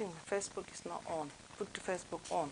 think Facebook is not on. Put the Facebook on.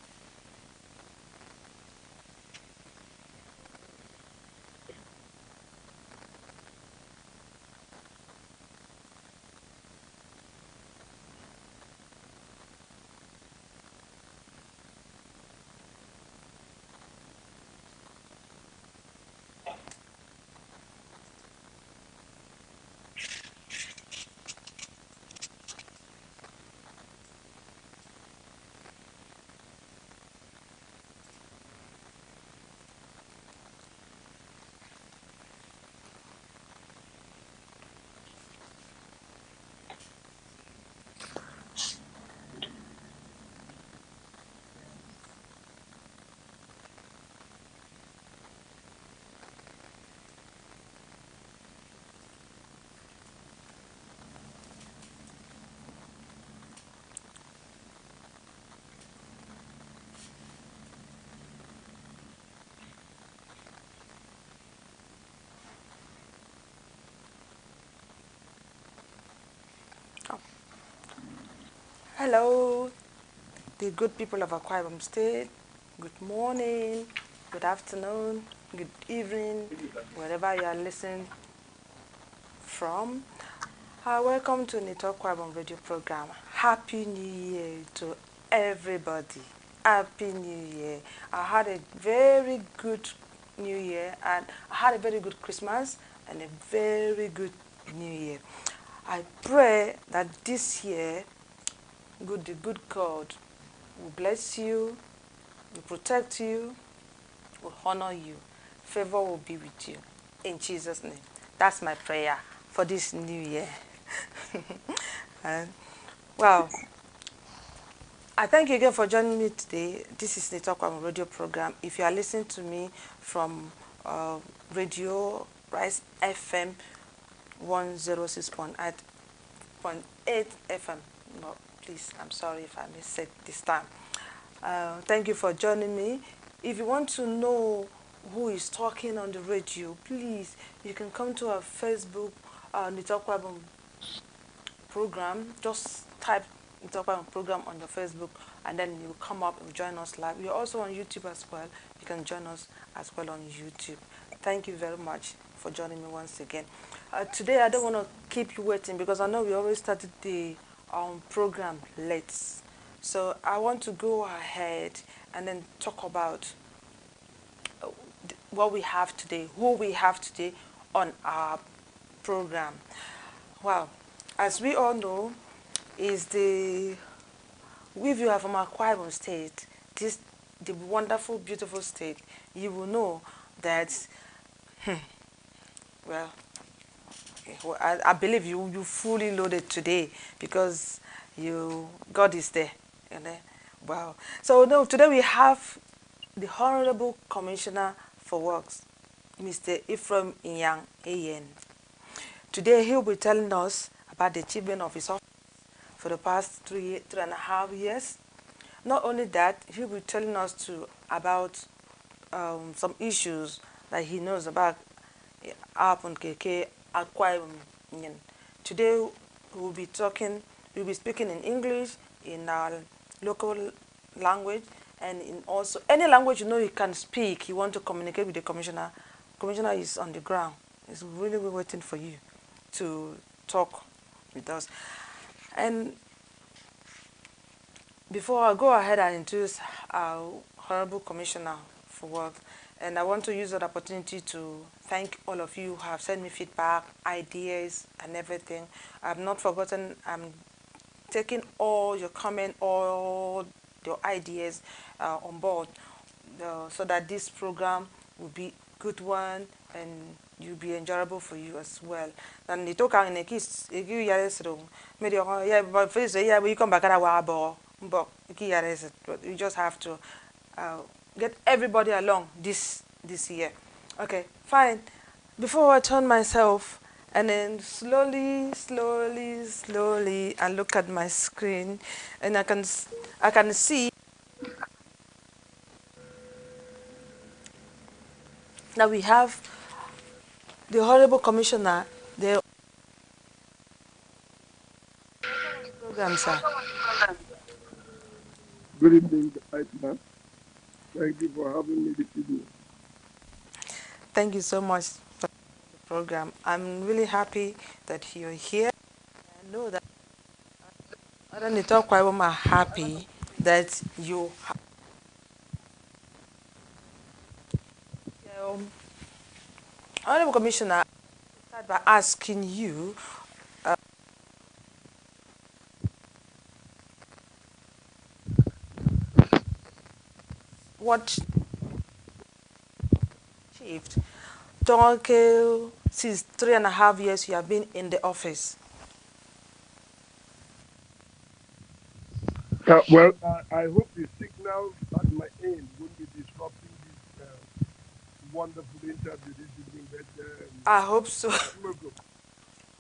Hello, the good people of Akwa Ibom State. Good morning, good afternoon, good evening, wherever you are listening from. Welcome to Ndito Akwa Ibom radio program. Happy New Year to everybody. Happy New Year. I had a very good New Year, and I had a very good Christmas and a very good New Year. I pray that this year, the good God will bless you, will protect you, will honor you. Favor will be with you. In Jesus' name. That's my prayer for this new year. And, well, I thank you again for joining me today. This is the Talk on Radio program. If you are listening to me from Radio Rise FM 106.8 FM, no, please, I'm sorry if I missed it this time. Thank you for joining me. If you want to know who is talking on the radio, please, you can come to our Facebook, Ndito Akwa Ibom program. Just type Ndito Akwa Ibom program on your Facebook, and then you will come up and join us live. We're also on YouTube as well. You can join us as well on YouTube. Thank you very much for joining me once again. Today, I don't want to keep you waiting because I know we always started the program late. So I want to go ahead and then talk about what we have today, who we have today on our program. Well, as we all know, is the if you are from Akwa Ibom State, the wonderful, beautiful state, you will know that. Well, I believe you fully loaded today because God is there. You know? Wow. So no, today we have the Honorable Commissioner for Works, Mr. Ephraim Inyangeyen. Today he'll be telling us about the achievement of his office for the past 3.5 years. Not only that, he'll be telling us about some issues that he knows about Akwa Ibom. Today we'll be speaking in English, in our local language, and in also any language you can speak. You want to communicate with the commissioner. Commissioner is on the ground. He's really waiting for you to talk with us. And before I go ahead and introduce our Honorable Commissioner for Work, and I want to use that opportunity to thank all of you who have sent me feedback, ideas, and everything. I've not forgotten. I'm taking all your comments, all your ideas on board, so that this program will be a good one and will be enjoyable for you as well. And you talk in a kiss, you come back you just have to get everybody along this year. Okay, fine. Before I turn myself and then slowly I look at my screen, and I can see that we have the Honorable Commissioner, the program, sir. Good evening, right now. Thank you for having me this evening. Thank you so much for the program. I'm really happy that you're here. I know that other Ndito Akwa are happy that you have. Honorable Commissioner, I start by asking you what achieved. Tonke, since 3.5 years you have been in the office. I hope the signal at my end won't be disrupting this wonderful interview this evening. But I hope so. Smoke,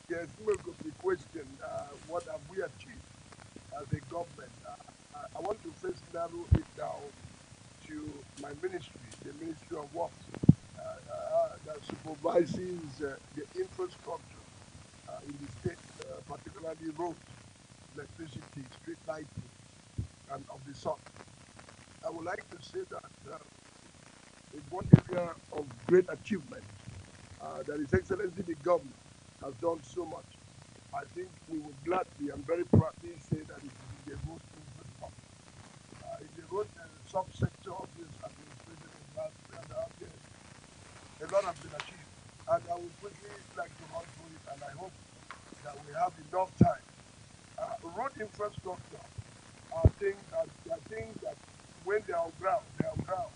yes, Smoke, the question: what have we achieved as a government? I want to first narrow it down to my ministry, the Ministry of Works, that supervises the infrastructure in the state, particularly roads, electricity, street lighting, and of the sort. I would like to say that is one area of great achievement that His Excellency the Governor has done so much. I think we would gladly and very proudly say that it is in the road infrastructure. In the road subsector of this administration in the last 3.5 years, a lot has been achieved. And I would quickly like to run through it, and I hope that we have enough time. Road infrastructure are things that when they are on ground, they are on ground.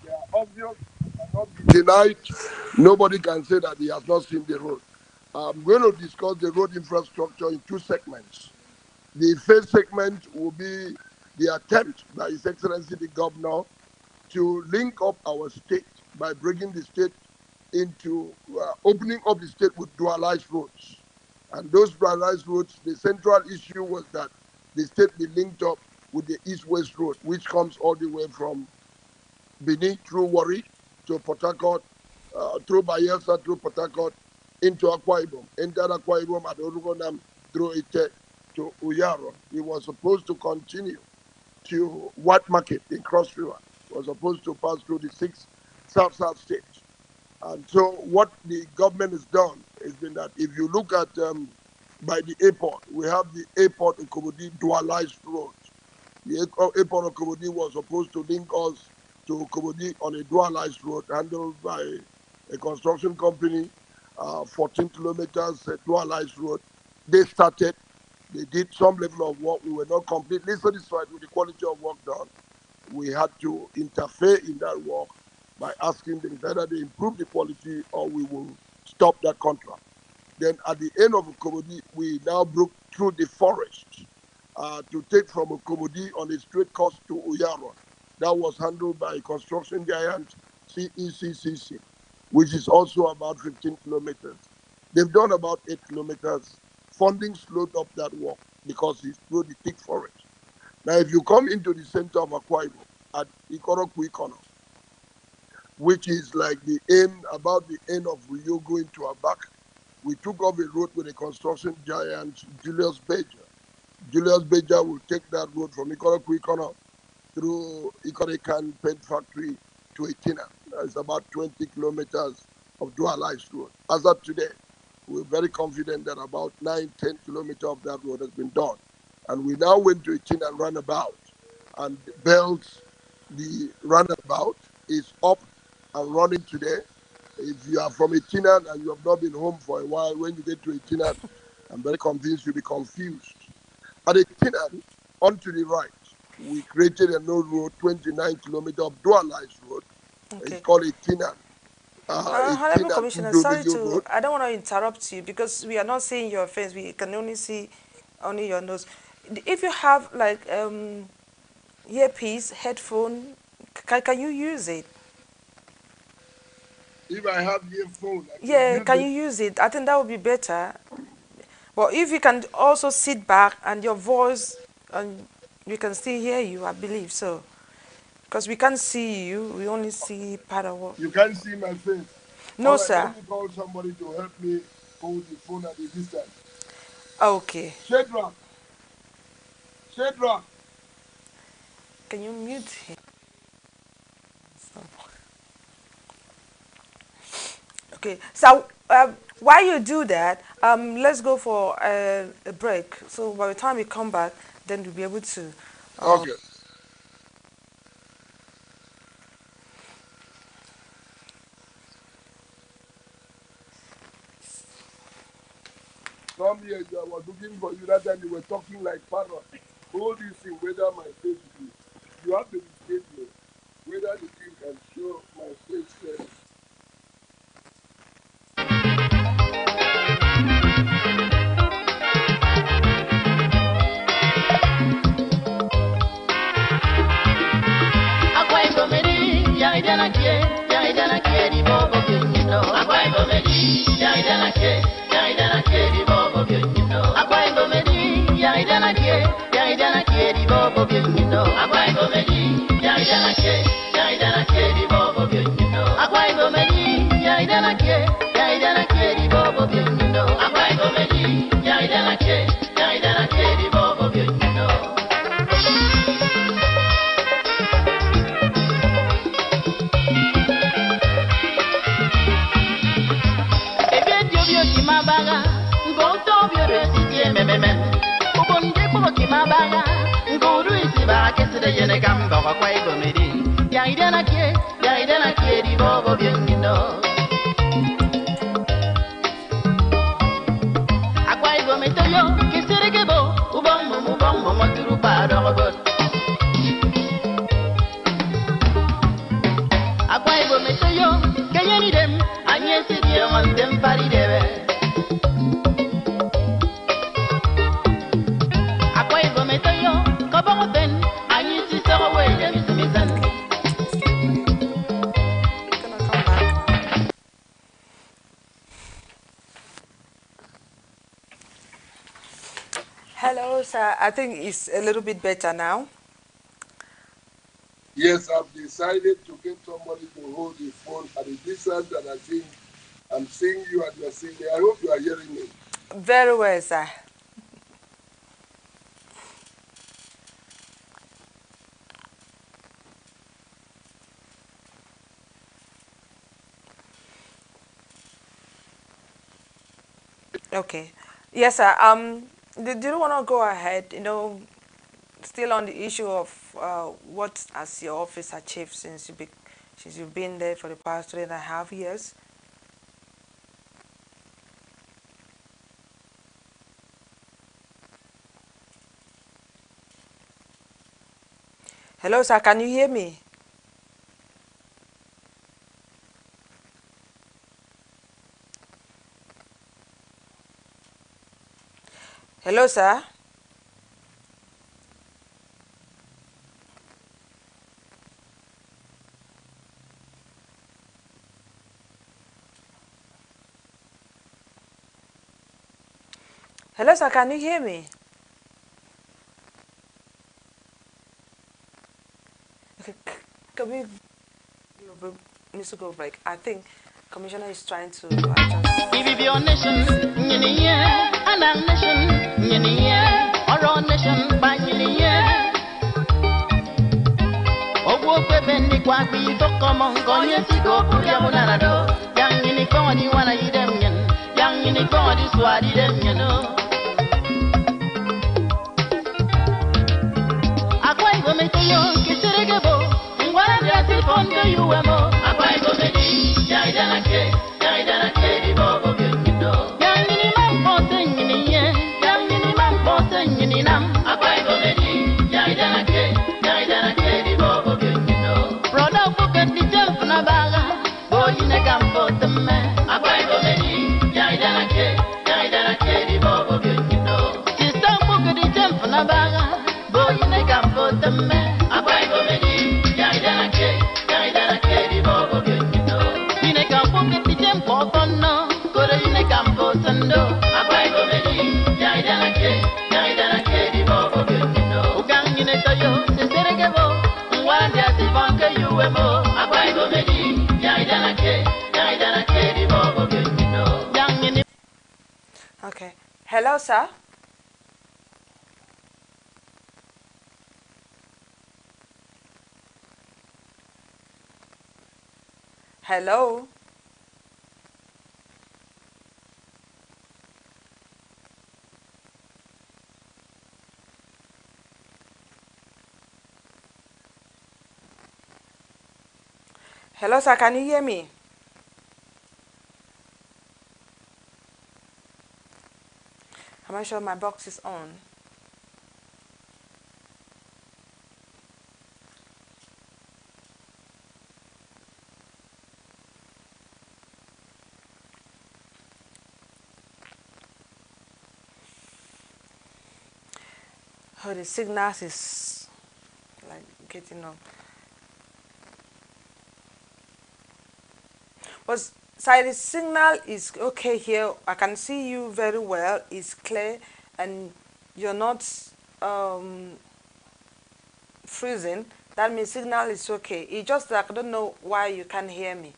They are obvious and cannot be denied. Nobody can say that he has not seen the road. I'm going to discuss the road infrastructure in two segments. The first segment will be the attempt by His Excellency the Governor to link up our state by bringing the state into opening up the state with dualized roads. And those dualized roads, the central issue was that the state be linked up with the east-west road, which comes all the way from Benin through Warri to Port Harcourt, through Bayelsa, through Port Harcourt, into Akwa Ibom, entered Akwa Ibom at Orugonam, through Ite to Uyaro. It was supposed to continue to Wat Market in Cross River. It was supposed to pass through the six South states. And so what the government has done has been that if you look at by the airport, we have the airport in Kobodi dualized road. The airport of Kobodi was supposed to link us to Kobodi on a dualized road handled by a construction company, 14 kilometers dualized road. They started, they did some level of work. We were not completely satisfied with the quality of work done. We had to interfere in that work by asking them whether they improve the quality or we will stop that contract. Then at the end of Okomodi, we now broke through the forest to take from Okomodi on a straight course to Uyaro. That was handled by construction giant CECCC, which is also about 15 kilometers. They've done about 8 kilometers. Funding slowed up that work because it's through the thick forest. Now, if you come into the center of Akwa Ibom at Ikoro Kuikono, which is like the end, about the end of Rio going to Abak, we took off a road with a construction giant, Julius Berger. Julius Berger will take that road from Ikoro Kuikono through Ikorekan Paint Factory to Etina. It's about 20 kilometers of dualized road. As of today, we're very confident that about 9, 10 kilometers of that road has been done. And we now went to Etina and runabout and built the runabout is up and running today. If you are from Etinan and you have not been home for a while, when you get to Etinan, I'm very convinced you'll be confused. At Etinan, on to the right, we created a new road, 29 kilometers of dualized road. It's Okay. called Etinan. Honorable Etinan Commissioner, sorry Udomeyo to, Road. I don't want to interrupt you because we are not seeing your face. We can only see only your nose. If you have like earpiece, headphone, can you use it? If I have your phone, I can Yeah, use can it. you use it? I think that would be better. But if you can also sit back and your voice, and we can still hear you, I believe so. Because we can't see you, we only see part of what. You can't see my face. No, All right, let sir. me call somebody to help me hold the phone at a distance. Okay. Shadrach, Shadrach, Can you mute him? So- Okay, so while you do that, let's go for a break. So by the time we come back, then we'll be able to. Uh, Okay. Some years I was looking for you that time you were talking like parrot. Hold this thing whether my face is. You have to indicate me whether the thing can show my face clearly. Akwa Ibom, ya idana kie di bobo bionyino. Akwa Ibom, ya idana kie di bobo bionyino. Akwa Ibom, ya idana kie di bobo bionyino. Akwa Ibom, ya idana kie di bobo bionyino. Akwa Ibom, ya idana kie di bobo bionyino. Akwa Ibom, ya idana kie di bobo bionyino. Mabaga, go to your city, memen. Upon the Poki Mabaga, go to his back to the Yenagamba, Akwa Ibom, Yaidana Kie, the Bobo Bienino. Akwa Ibom, Kisirigabo, Ubom, Maturu Parabot. Akwa Ibom, can you need them? And yes, you want them party there. gonna come back. Hello, sir. I think it's a little bit better now. Yes, I've decided to get somebody to hold the phone at a distance, and I think I'm seeing you and you're seeing me. I hope you are hearing me. Very well, sir. Okay. Yes, sir. Do you want to go ahead? Still on the issue of what has your office achieved since you've been there for the past 3.5 years. Hello, sir. Can you hear me? Hello, sir. Hello, sir. Can you hear me? Okay. Can we need to go break? I think Commissioner is trying to adjust. Your nation, and our nation, our nation, by bendi kwa bito komon konye siko puya munarado yang ini kodi wana idem nyen yang ini kodi swadi dem nyeno Akwa Ibom yo kisirigebo ngwara biati fondo yuwemo Akwa Ibom jaidana ke di bobo bindo yang ini mampo nyini ye yang ini mampo nyini nam Akwa Ibom jaidana ke di bobo bindo Roda bukan di jump na baga boy ne kampo temme Akwa Ibom jaidana ke di bobo bindo Sistem bukan di jump na baga boy ne kampo temme Akwa Ibom jaidana ke di bobo bindo Ine kampo ke di jump kono kore ine kampo sando Akwa Ibom jaidana ke di bobo bindo Ugang ine toyo seseregebo Wandi asibanke yuwemo Akwa Ibom jaidana ke di bobo bindo Yang ini Okay. Hello, sir. Hello? Hello, sir, can you hear me? Am I sure my box is on? Oh, the signals is like getting on. But side, the signal is okay here. I can see you very well. It's clear, and you're not um, freezing. That means signal is okay. It's just that I don't know why you can't hear me.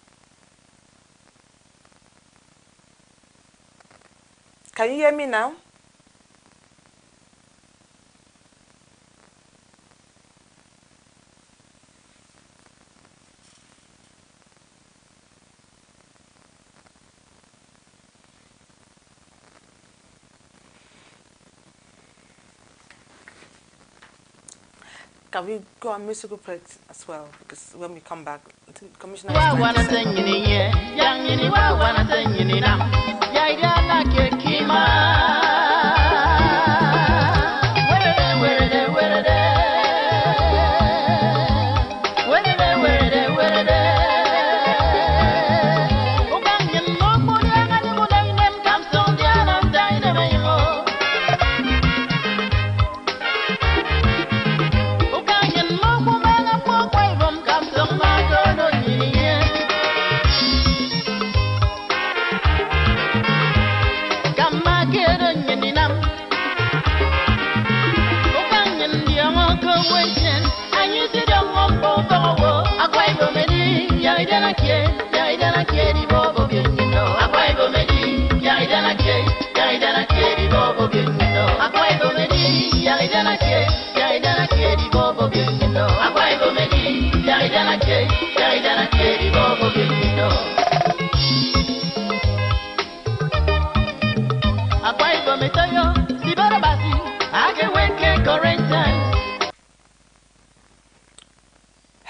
Can you hear me now? Can we go on musical break as well? Because when we come back, I think Commissioner is trying to set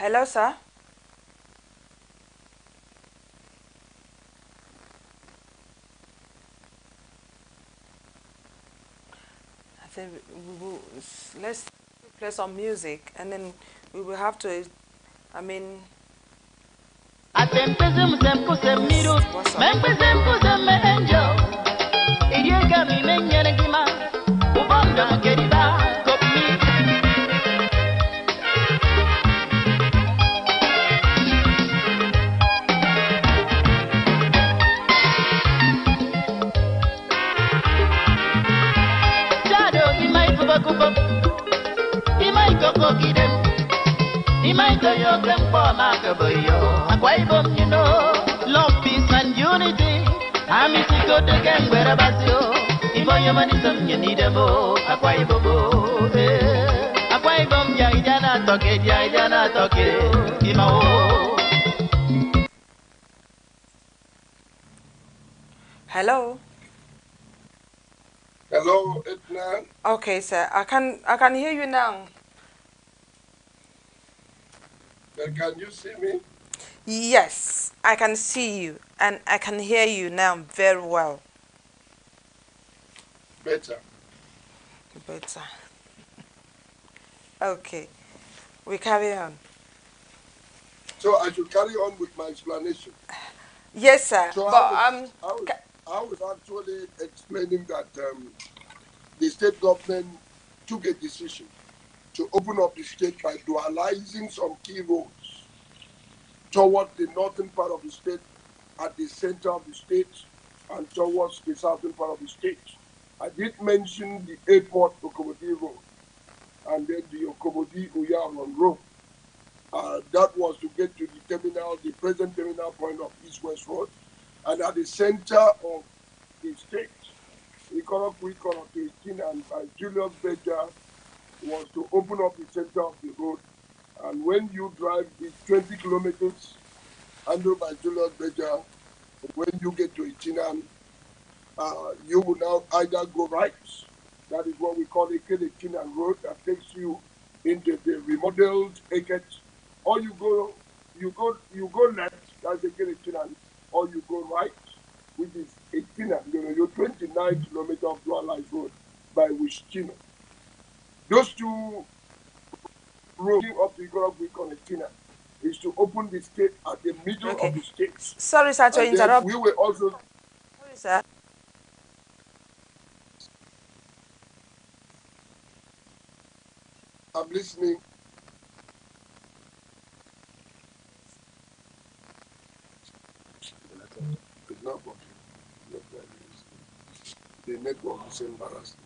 Hello, sir. I think let's play some music, and then we will have to. I mean, what's Akwa Ibom, you know, love, peace, and unity. I'm a go to gang where I was you. If I am an you need a mo, Akwa Ibom, Akwa Ibom, Yaidana Toke, Yaidana Toke, Imao. hello? Hello, Edna. Okay, sir. I can hear you now. Can you see me? Yes, I can see you, and I can hear you now very well. Better. Better. Okay, we carry on. So I should carry on with my explanation. Yes, sir. So But I was actually explaining that the state government took a decision to open up the state by dualizing some key roads towards the northern part of the state, at the center of the state, and towards the southern part of the state. I did mention the airport Okobodi Road and then the Okobodi Uyaron Road. That was to get to the terminal, the present terminal point of East-West Road, and at the center of the state, and Julius Berger was to open up the center of the road. And when you drive, it's 20 kilometers handled by Julius Berger. When you get to Itinan, you will now either go right. That is what we call the Itinan road that takes you into the remodeled Eket, or you go left, that's the Itinan, or you go right, which is Itinan, your 29 kilometers of dual line road by Wichino. Those two roads up to Igorok we call Itinan is to open the state at the middle Okay. of the state. Sorry, sir, to And then interrupt. we will also. Sorry, sir. I'm listening. It's not working. The network is embarrassing.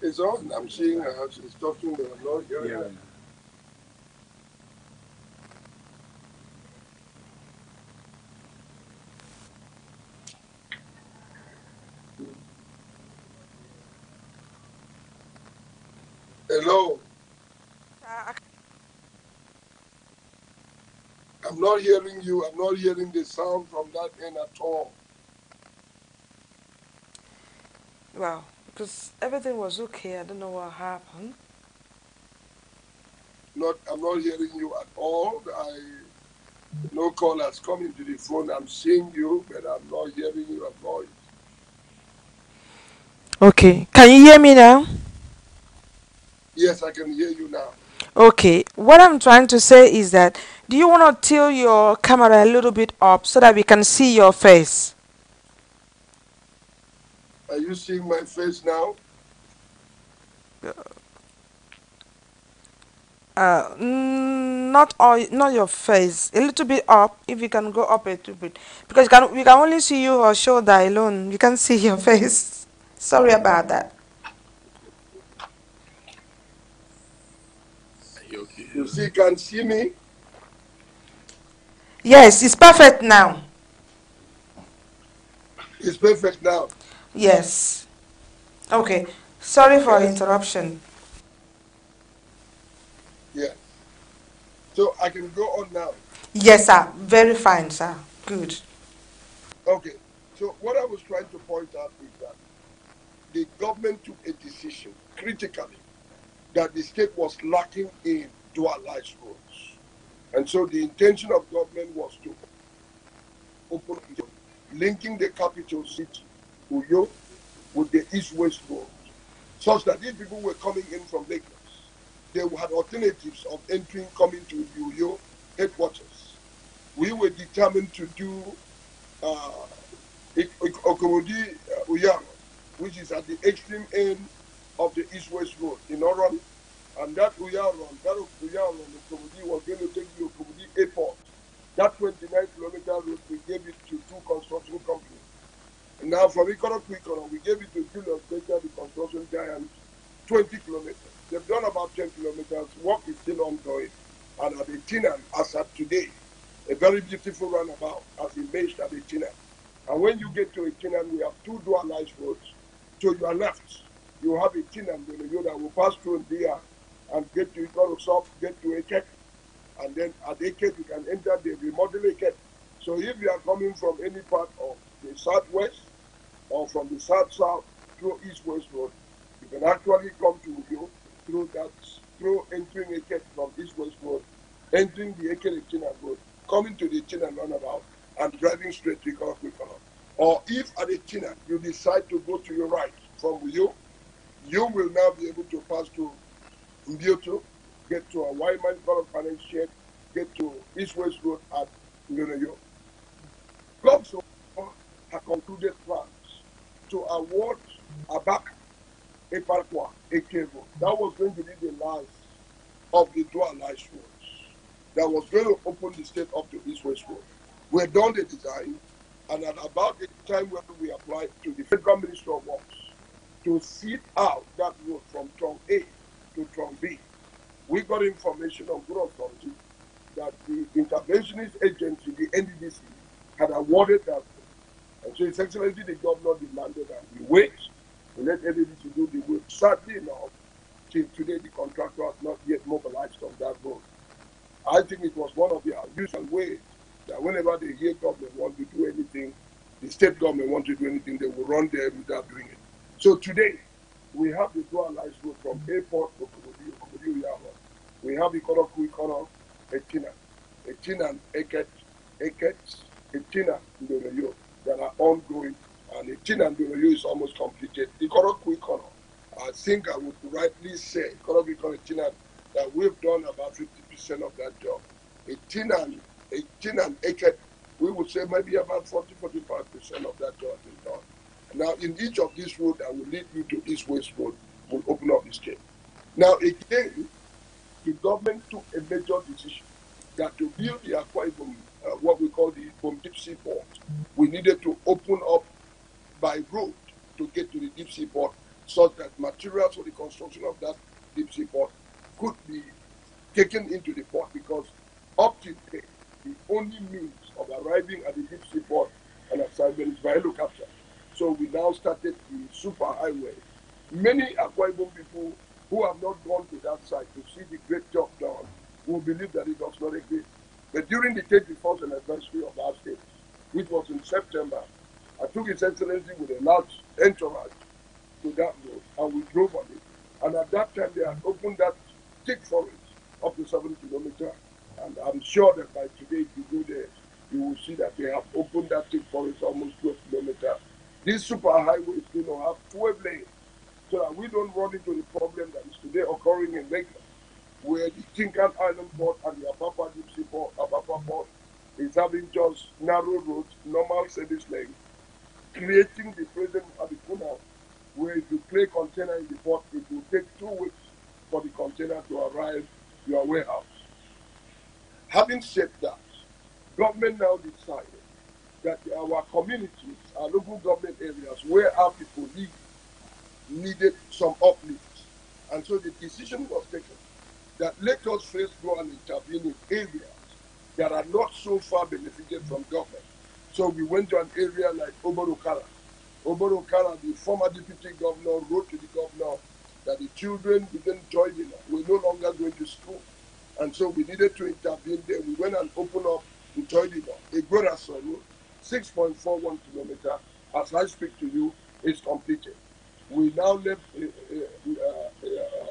It's on. I'm seeing her. She's talking, but I'm not hearing her. Hello. I'm not hearing you. I'm not hearing the sound from that end at all. Wow, because everything was okay. I don't know what happened. I'm not hearing you at all. No call has come into the phone. I'm seeing you, but I'm not hearing your voice. Okay, can you hear me now? Yes, I can hear you now. Okay, what I'm trying to say is that do you want to tilt your camera a little bit up so that we can see your face? Are you seeing my face now? Not all, not your face. A little bit up. If you can go up a little bit, because we can only see your shoulder alone. You can't see your face. Sorry about that. You see, can see me? Yes, it's perfect now. It's perfect now. Yes. Okay. Sorry for Yes. interruption. Yes. So I can go on now. Yes, sir. Very fine, sir. Good. Okay. So what I was trying to point out is that the government took a decision critically that the state was lacking in dualized roads. And so the intention of government was to open linking the capital city, Uyo, with the east-west road, such that if people were coming in from Lagos, they had alternatives of entering, coming to Uyo headquarters. We were determined to do Okomodi Uyaro, which is at the extreme end of the east-west road in Oron. And that Uyaro, Okomodi was going to take the Okomodi airport. That 29-kilometer road, we gave it to two construction companies. And now from Ikoro to Ikoro, we gave it to Julius Berger, the construction giant, 20 kilometers. They've done about 10 kilometers. Work is still ongoing. And at Etinan, as at today, a very beautiful roundabout has emerged at Etinan. And when you get to Etinan, we have two dualized roads. To your left, you have Etinan, that will pass through there and get to Ikoro South, get to Eket. And then at Eket, you can enter the remodeled Eket. So if you are coming from any part of the southwest or from the south-south through east-west road, you can actually come to Uyo through entering Eket from east-west road, entering the Eket-Etinan road, coming to the Etinan roundabout, and driving straight to Ikoro. Or if at Etinan you decide to go to your right from Uyo, you will now be able to pass to Ndito, get to a Wyman Color Panel Shed, get to east-west road at Uyo. Also, have concluded plans to award Akwa, Akwa, Ephraim. That was going to be the last of the dualized roads that was going to open the state up to east-west road. We had done the design, and at about the time when we applied to the Federal Ministry of Works to seed out that road from Trong A to Trong B, we got information on good authority that the interventionist agency, the NDDC, had awarded that. And so His Excellency the Governor demanded that we wait to let NDDC do the work. Sadly enough, till today the contractor has not yet mobilized on that road. I think it was one of their usual ways that whenever they hear government want to do anything, the state government want to do anything, they will run there without doing it. So today, we have the dualized road from airport to Komodio Yama. We have Ikoro, Etina, Eket, Etina, Ndoroyo that are ongoing, and Etina and Ndoroyo is almost completed. Ikoro, I think I would rightly say, Etina, that we've done about 50% of that job. Etina and Eket, we would say maybe about 40-45% of that job is done. Now, in each of these roads that will lead you to East West Road, will open up the state. Now, again, the government took a major decision that to build the Akwa Ibom, what we call the Ibom Deep Sea Port, we needed to open up by road to get to the Deep Sea Port, such that materials for the construction of that Deep Sea Port could be taken into the port, because up to today, the only means of arriving at the Deep Sea Port and assignment is by helicopter. So we now started the super highway. Many Akwa Ibom people who have not gone to that site to see the great job done will believe that it does not exist. But during the 31st anniversary of our state, which was in September, I took His Excellency with a large entourage to that road, and we drove on it. And at that time, they had opened that thick forest up to 7 kilometers. And I'm sure that by today, if you go there, you will see that they have opened that thick forest almost 12 kilometers. This super highway is going to have 12 lanes, so that we don't run into the problem that is today occurring in Lagos, where the Tinkan Island Port and the Apapa Deep Sea Port, Apapa Port, is having just narrow roads, normal service lanes, creating the present at the corner, where if you place container in the port, it will take 2 weeks for the container to arrive your warehouse. Having said that, government now decided that our communities, our local government areas where our people live, needed some uplifts. And so the decision was taken that let us first go and intervene in areas that are not so far benefited from government. So we went to an area like Oborokara. Oborokara, the former deputy governor, wrote to the governor that the children didn't join in, were no longer going to school. And so we needed to intervene there. We went and opened up in Toydino, a Goraso road, 6.41 kilometers. As I speak to you, it's completed. We now left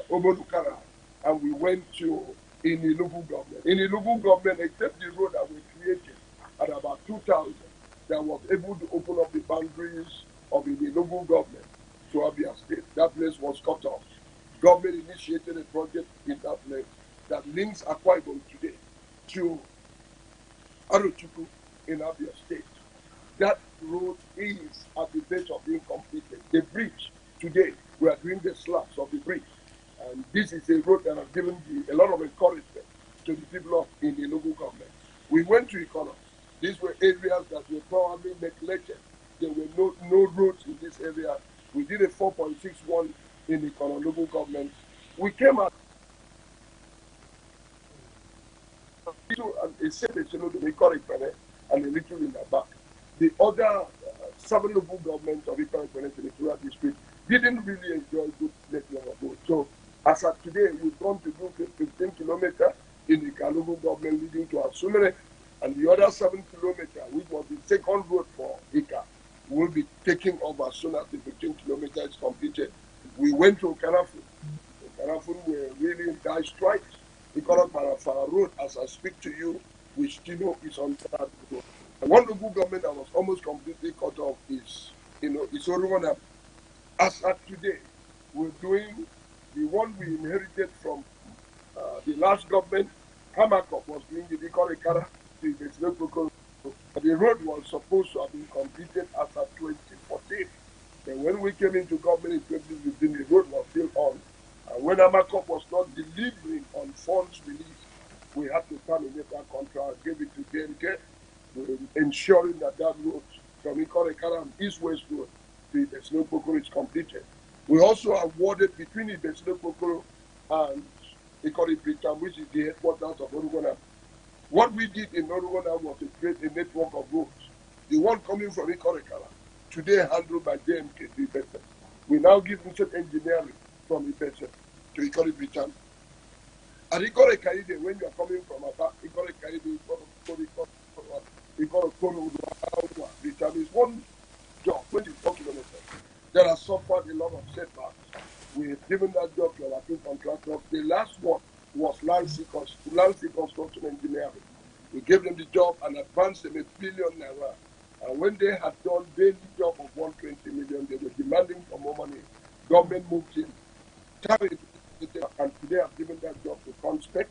Oborokara and we went to Inilugu government. Inilugu government, except the road that we created at about 2000, that was able to open up the boundaries of Inilugu government to Abia State. That place was cut off. Government initiated a project in that place that links Akwa Ibom today to Arochukwu in Abia State. That road is at the base of being completed. The bridge, today, we are doing the slabs of the bridge. And this is a road that has given a lot of encouragement to the people of the local government. We went to Ikono. These were areas that were probably neglected. There were no roads in this area. We did a 4.61 in the Ikono local government. We came out a separate and a little in the back. The other 7 local governments of Ephraim Peninsula District didn't really enjoy good network of roads. So as of today, we've gone to do 15 kilometers in the Kalugu government leading to Asumere, and the other 7 kilometers, which was the second road for Ika, will be taking over as soon as the 15 kilometers is completed. We went to Kanafun. Kanafun were really in dire straits. The Parafara Road, as I speak to you, which still is on that road. And one local government that was almost completely cut off is Orumana. As at today, we're doing the one we inherited from the last government. Hamakop was doing the Ikorekara to the road was supposed to have been completed as of 2014. Then when we came into government in 2015, the road was still on. And when Hamakop was not delivering on funds released, we had to terminate that contract, give it to DNK, ensuring that that road from Ikorekara and East West Road to Ibesino Kokoro is completed. We also awarded between Ibesino Kokoro and Ikore Britam, which is the headquarters of Orugona. What we did in Orugona was to create a network of roads. The one coming from Ikorekara, today handled by JMK to Ibesino. We now give Mission Engineering from Ibesino to Ikore Britam. And Ikore Kaide, when you are coming from Aba, Ikore Kaide, Ikore Koro, Britam is one job, 24 kilometers. That has suffered a lot of setbacks. We have given that job to our two contractors. The last one was land sea construction engineering. We gave them the job and advanced them ₦1 billion. And when they had done daily job of 120 million, they were demanding for more money. Government moved in, carried it, and today I've given that job to Conspec,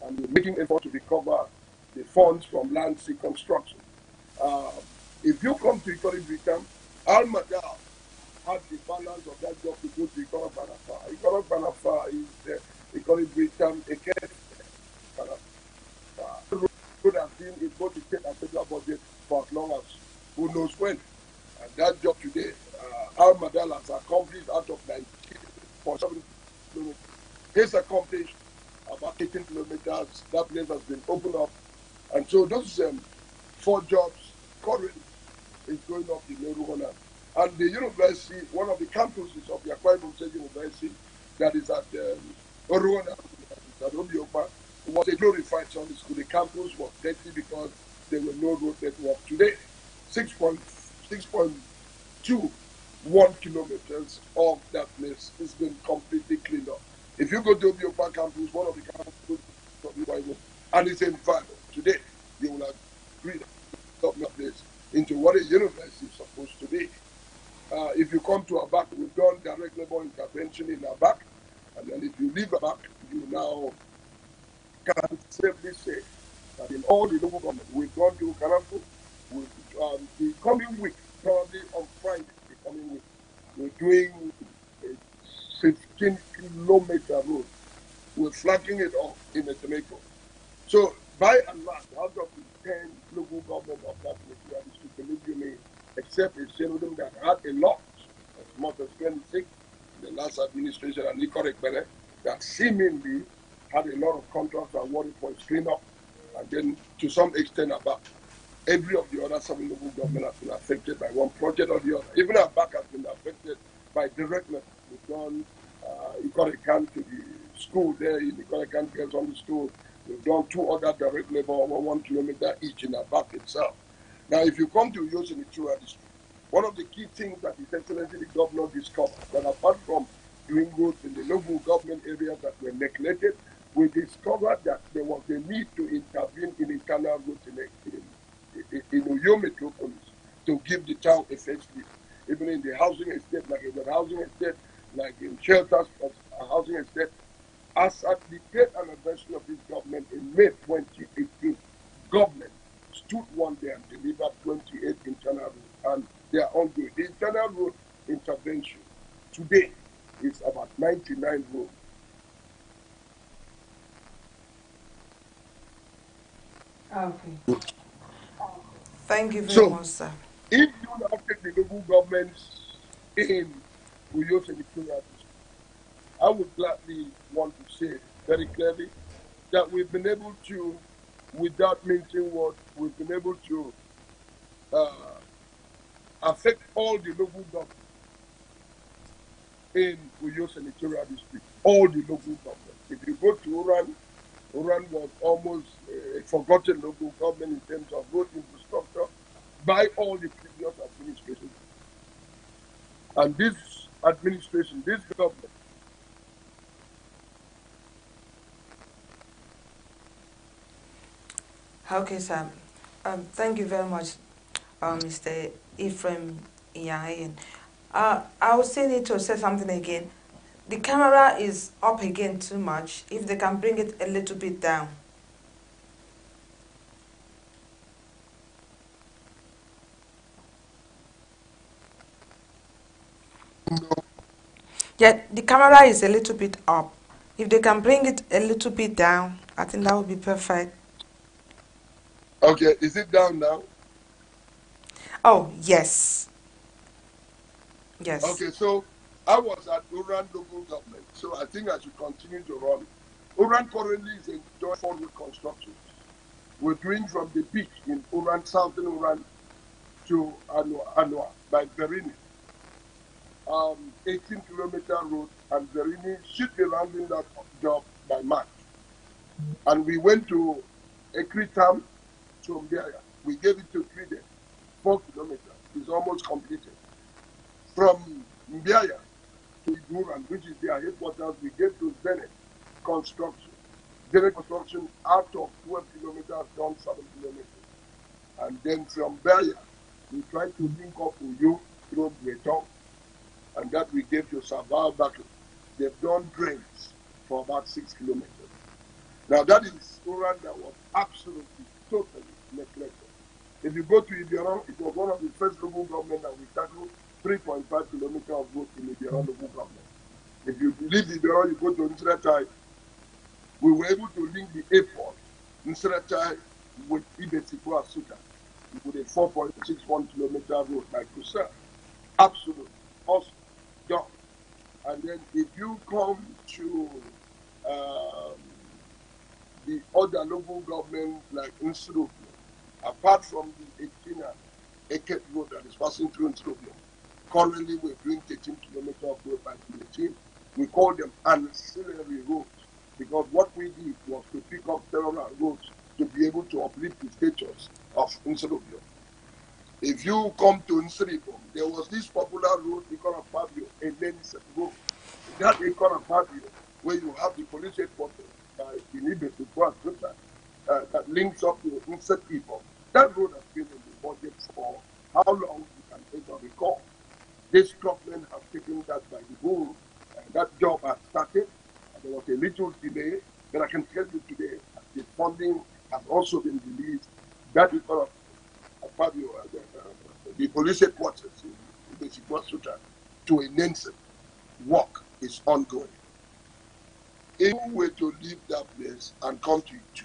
and we're making effort to recover the funds from land sea construction. If you come to Ikore Britam, Al-Madal had the balance of that job to go to Ikore Banafa. Ikore Banafa is Ikore Britam, could have been in both the state and federal budget for as long as who knows when. And that job today, Al-Madal has accomplished out of 19.7 kilometers. He's accomplished about 18 kilometers. That place has been opened up. And so those 4 jobs currently is going up in Eruona. And the university, one of the campuses of the Akwa Ibom State University, that is at Eruona, at Obiopa, was a glorified Sunday school. The campus was dirty because there were no road network. Today, 6.21 kilometers of that place has been completely cleaned up. If you go to Obiopa campus, one of the campuses of the Bible, and it's environment. Today, you will agree that place into what a university is supposed to be. If you come to Abak, we've done direct labor intervention in Abak, and then if you leave Abak, you now can safely say that in all the local government, we've gone to Karafu, the coming week, probably on Friday, the coming week, we're doing a 15-kilometer road. We're flagging it off in Etemeko. So, by and large, out of the 10 local government of that material district, believe you me, except a Senodum that had a lot, as much as 26, the last administration, and Ikore Bene, that seemingly had a lot of contracts awarded for its cleanup, and then to some extent about every of the other 7 local government has been affected by one project or the other. Even our back has been affected by direct labor. We've done Ikore Kan to the school there in Ikore Kan Girls on the school. We've done 2 other direct labor over 1 kilometer each in our back itself. Now, if you come to Yosinichura district, one of the key things that His Excellency the Governor discovered, that apart from doing roads in the local government areas that were neglected, we discovered that there was a need to intervene in internal roads in Uyo metropolis to give the town a face lift. Even in the housing estate, like in the housing estate, like in shelters of housing estate. As at the date anniversary of this government in May 2018, government stood one day and delivered 28 internal roads, and they are ongoing. The internal road intervention today is about 99 roads. Okay. Thank you very much, sir. If you now take the local governments in Uyo Senatorial District, I would gladly want to say very clearly that we've been able to, without mincing words, we've been able to affect all the local governments in Uyo Senatorial District, all the local governments. If you go to Uran was almost a forgotten local government in terms of road infrastructure by all the previous administrations. And this administration, this government, Okay, sir. Thank you very much, Mr. Ephraim Inyangeyen. I would still need to say something again. The camera is up again too much. If they can bring it a little bit down. Yeah, the camera is a little bit up. If they can bring it a little bit down, I think that would be perfect. okay, is it down now? Oh, yes. Yes. Okay, so I was at Uran local government, so I think I should continue to run. Uran currently is enjoying forward construction. We're doing from the beach in Uran, southern Uran, to Anua by Berini. 18-kilometer road, and Verini should be rounding that job by March. And we went to Ekritam to Mbiaya. We gave it to 3 days, 4 kilometers. It's almost completed. From Mbiaya to Ibom, which is their headquarters, we gave to Zenith Construction. Zenith Construction, out of 12 kilometers, done 7 kilometers. And then from Mbiaya, we tried to link up with you through Breton, and that we gave to Saval Battle. They've done drains for about 6 kilometers. Now that is Uran that was absolutely, totally neglected. If you go to Ibom, it was one of the first local government that we tackled 3.5 kilometers of road in Ibom local government. If you leave Ibom, you go to Nsretai, we were able to link the airport, Nsretai, with Ibesipo Asuka, with a 4.61 kilometer road by Kusa. Absolutely awesome job. And then if you come to the other local government like Nsrubio, apart from the 18 Eket road that is passing through Nsrubio, currently we're doing 13 kilometers of road by 18. We call them ancillary roads because what we did was to pick up several roads to be able to uplift the status of Nsrubio. If you come to Nsribom, there was this popular road, Ikona Fabio, and then road. That Ikona Fabio, where you have the police headquarters by Inibe that links up to Nsribom. That road has been in the budget for how long you can ever recall. This government has taken that by the bull, and that job has started. And there was a little delay, but I can tell you today, the funding has also been released. That Ikona Fabio, the police headquarters in the to a Nancy, work is ongoing. If we were to leave that place and come to it,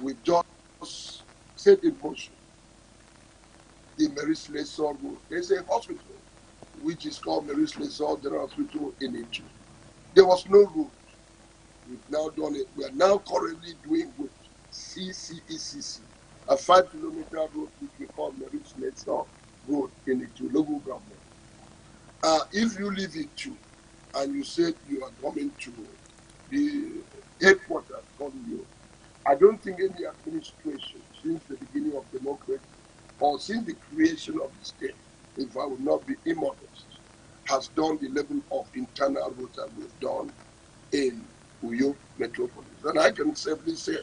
we've just set in motion the Maurice Lesor Road. There's a hospital which is called Maurice Lesor General Hospital in Itu. There was no road. We've now done it. We are now currently doing with CCECC, a 5-kilometer road which we call Maurice Lesor Road in Itu local government. If you live in Itu and you said you are coming to the headquarters calling you, I don't think any administration since the beginning of democracy or since the creation of the state, if I would not be immodest, has done the level of internal roads that we've done in Uyo metropolis. And I can safely say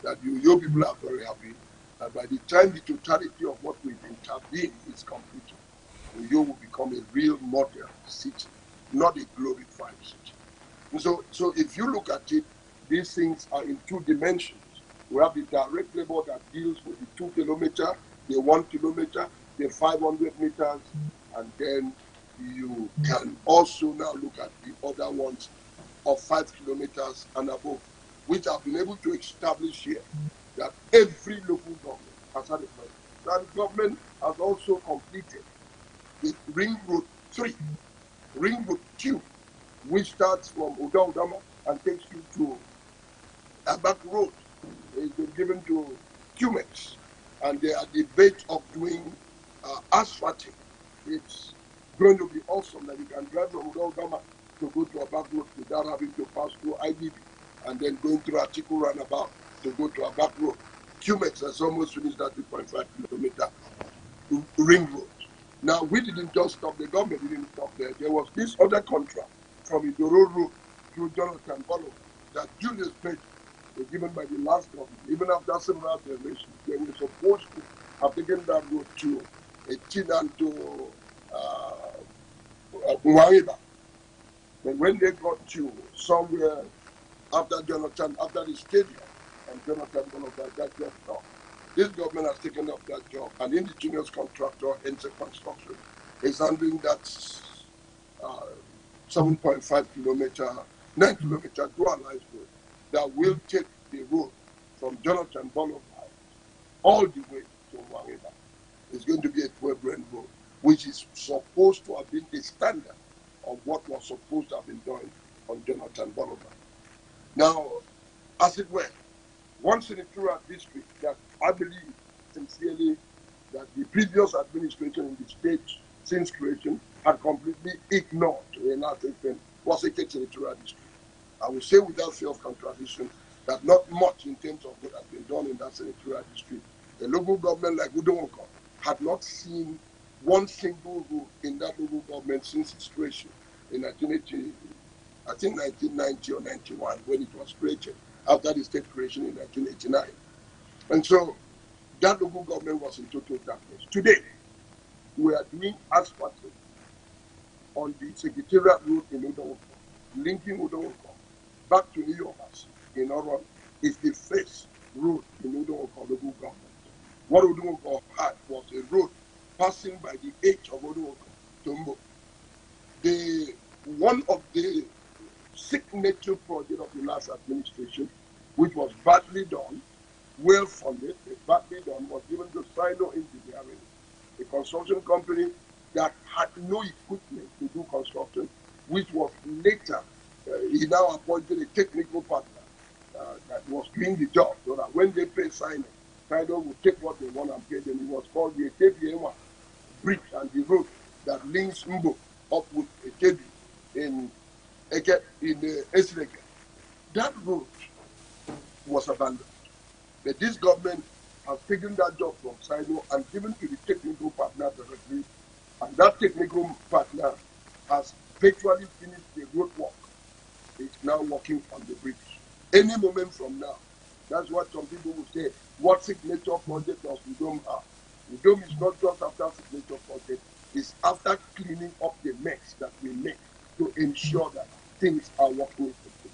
that the Uyo people are very happy that by the time the totality of what we've intervened is completed, Uyo will become a real modern city, not a glorified city. And so if you look at it, these things are in 2 dimensions. We have the direct labor that deals with the 2 kilometer, the 1 kilometer, the 500 meters, and then you can also now look at the other ones of 5 kilometers and above, which have been able to establish here that every local government has had a plan. That government has also completed the Ring Road 3, Ring Road 2, which starts from Odaudama and takes you to Abak Road. It's been given to Cumex, and they are debate of doing asphalting. It's going to be awesome that you can drive from Odaudama to go to Abak Road without having to pass through IDB, and then going through Atiku roundabout to go to Abak Road. Cumex has almost finished that 2.5 kilometer ring road. Now, we didn't just stop, the government didn't stop there. There was this other contract from Idoro Road through Jonathan Bolo that Julius Page was given by the last government. Even after several generations, they were supposed to have taken that road to Chinan to Mwaiba. But when they got to somewhere after the stadium, and Jonathan Bolo that just stopped. This government has taken up that job. An indigenous contractor, Ense Construction, is handling that 7.5 kilometer, 9 kilometer dualized road that will take the road from Jonathan Boulevard all the way to Wangeba. It's going to be a 12-lane road, which is supposed to have been the standard of what was supposed to have been done on Jonathan Boulevard. Now, as it were, one senatorial district that I believe sincerely that the previous administration in the state since creation, had completely ignored in African was a territorial district. I will say without fear of contradiction that not much in terms of what has been done in that senatorial district. A local government like Udonwoko had not seen one single road in that local government since its creation in 1980, I think 1990 or 91, when it was created, after the state creation in 1989. And so that local government was in total darkness. Today, we are doing asphalt on the Secretariat Road in Udonwoko, linking Udonwoko back to New York in Oron is the first road in Udonwoko local government. What Udonwoko had was a road passing by the edge of Udonwoko to Mbo. One of the signature projects of the last administration, which was badly done, well funded, badly done, was given to Sino Engineering, a construction company that had no equipment to do construction, which was later, he now appointed a technical partner that was doing the job, so that when they pay Sino would take what they want and pay them. It was called the Etebienwa Bridge and the road that links Mbo up with Etebi in Esreke. That road was abandoned. But this government has taken that job from Sino and given to the technical partner directly, and that technical partner has virtually finished the road work. It's now working on the bridge. Any moment from now, that's what some people will say, what signature project does Ibom have? Ibom is not just after signature project, it's after cleaning up the mess that we make to ensure that things are working effectively.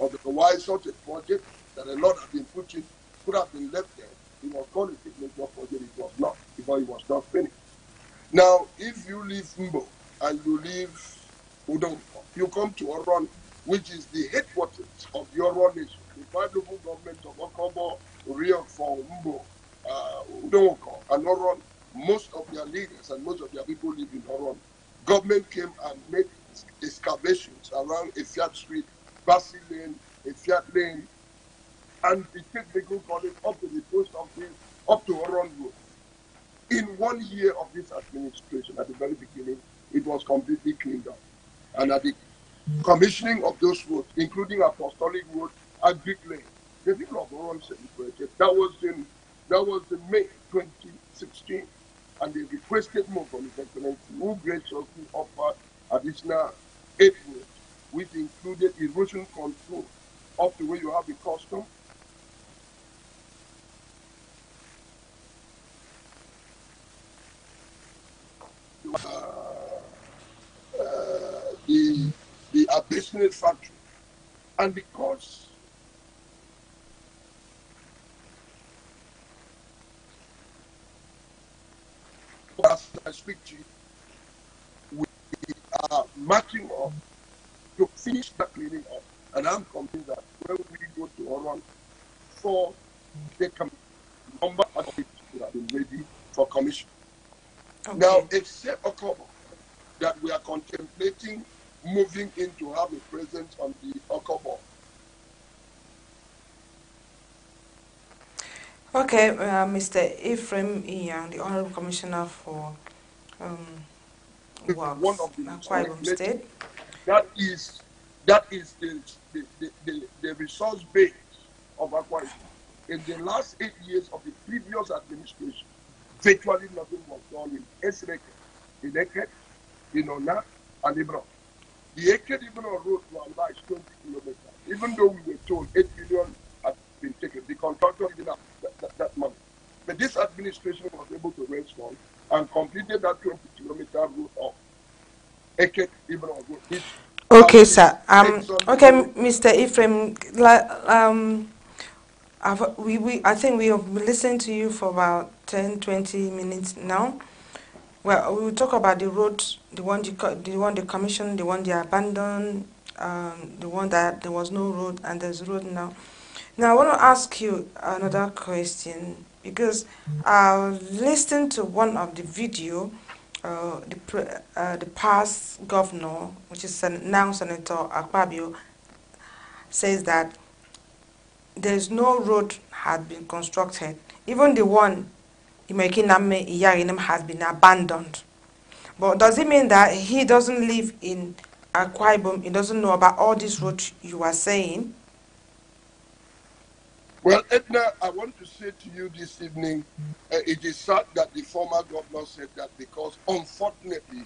Otherwise, such a project that a lot have been put in could have been left there. It was called a signature project, it was not, because it was not finished. Now, if you leave Mbo and you leave Udonwoko, you come to Oron, which is the headquarters of the Oron nation. The five local governments of Okobo, Uriokfo, Mbo, Udonwoko, and Oron, most of their leaders and most of their people live in Oron. Government came and made excavations around Efiat Street, Bassey Lane, Efiat Lane, and the technical college up to the post office, up to Oron Road. In 1 year of this administration, at the very beginning, it was completely cleaned up. And at the commissioning of those roads, including Apostolic Road and Greek Lane, the people of Oron celebrated. That was in May 2016, and they requested more from His Excellency, who graciously offered additional 8 roads, which included erosion control up to where you have the custom. The abyssal factory, and because as I speak to you, we are marching up to finish that cleaning up, and I'm convinced that when we go to Oron for the number of it would have been ready for commission. Okay. Now, except Akwa, that we are contemplating moving in to have a presence on the Akwa. Okay, Mr. Ephraim Inyangeyen, the Honorable Commissioner for Works, one of the Akwa Ibom State. That is the resource base of Akwa Ibom. In the last 8 years of the previous administration, virtually nothing was done in Esreke, in Eket, in Ona, and Ibom. The Eket-Ibom road to Allah is 20 kilometers. Even though we were told 8 billion had been taken, the contractor didn't have that money. But this administration was able to raise funds and completed that 20-kilometer route of Eket-Ibom road. Okay, sir. Okay, Mr. Ephraim, I think we have listened to you for about 10-20 minutes now. Well, we will talk about the road, the one they commissioned, the one they abandoned, the one that there was no road and there's a road now. Now, I want to ask you another question, because I listened to one of the video, the past governor, which is now Senator Akwa, says that there's no road had been constructed. Even the one Inyangeyen has been abandoned. But does it mean that he doesn't live in Akwa Ibom? He doesn't know about all this road you are saying? Well, Edna, I want to say to you this evening, it is sad that the former governor said that because unfortunately,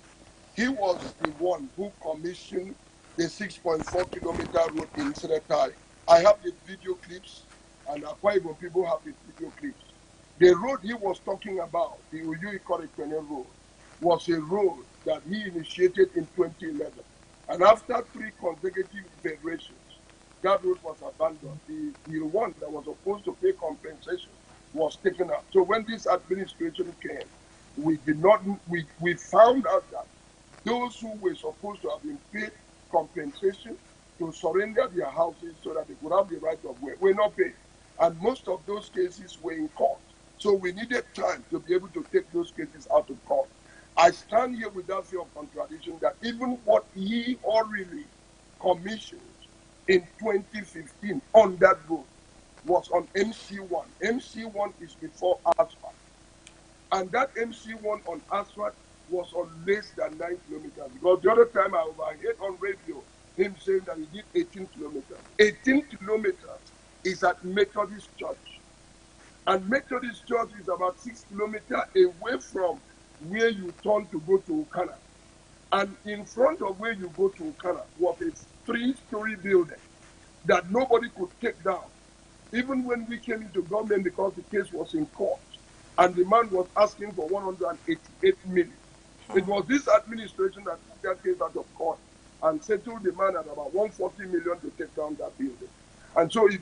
he was the one who commissioned the 6.4 kilometer road in Senetai. I have the video clips, and Akwa Ibom people have the video clips. The road he was talking about, the Uyui Korekwene road, was a road that he initiated in 2011. And after 3 consecutive iterations, that road was abandoned. The one that was supposed to pay compensation was taken out. So when this administration came, we found out that those who were supposed to have been paid compensation to surrender their houses so that they could have the right of way were not paid. And most of those cases were in court. So we needed time to be able to take those cases out of court. I stand here without fear of contradiction that even what he already commissioned in 2015 on that road was on MC1. MC1 is before asphalt. And that MC1 on asphalt was on less than 9 kilometers. Because the other time I overheard on radio him saying that he did 18 kilometers. 18 kilometers is at Methodist Church. And Methodist Church is about 6 kilometers away from where you turn to go to Okana. And in front of where you go to Okana was a 3-story building that nobody could take down. Even when we came into government, because the case was in court, and the man was asking for 188 million. It was this administration that took that case out of court and settled the man at about 140 million to take down that building. And so if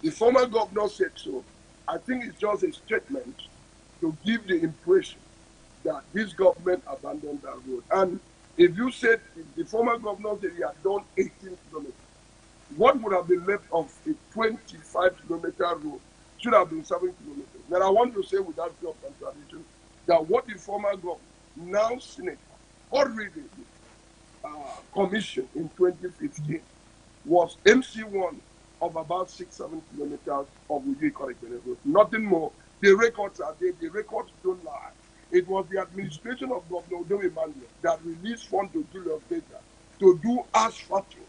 the former governor said so, I think it's just a statement to give the impression that this government abandoned that road. And if you said, if the former governor said he had done 18 kilometers, what would have been left of a 25-kilometer road should have been 7 kilometers. Now, I want to say without fear of contradiction that what the former governor, now Senator, already commissioned in 2015 was MC1 of about 6-7 kilometers of Uyui Korekwene road. Nothing more. The records are there. The records don't lie. It was the administration of Governor Udo Emmanuel that released funds to Julius Baker to do asphalting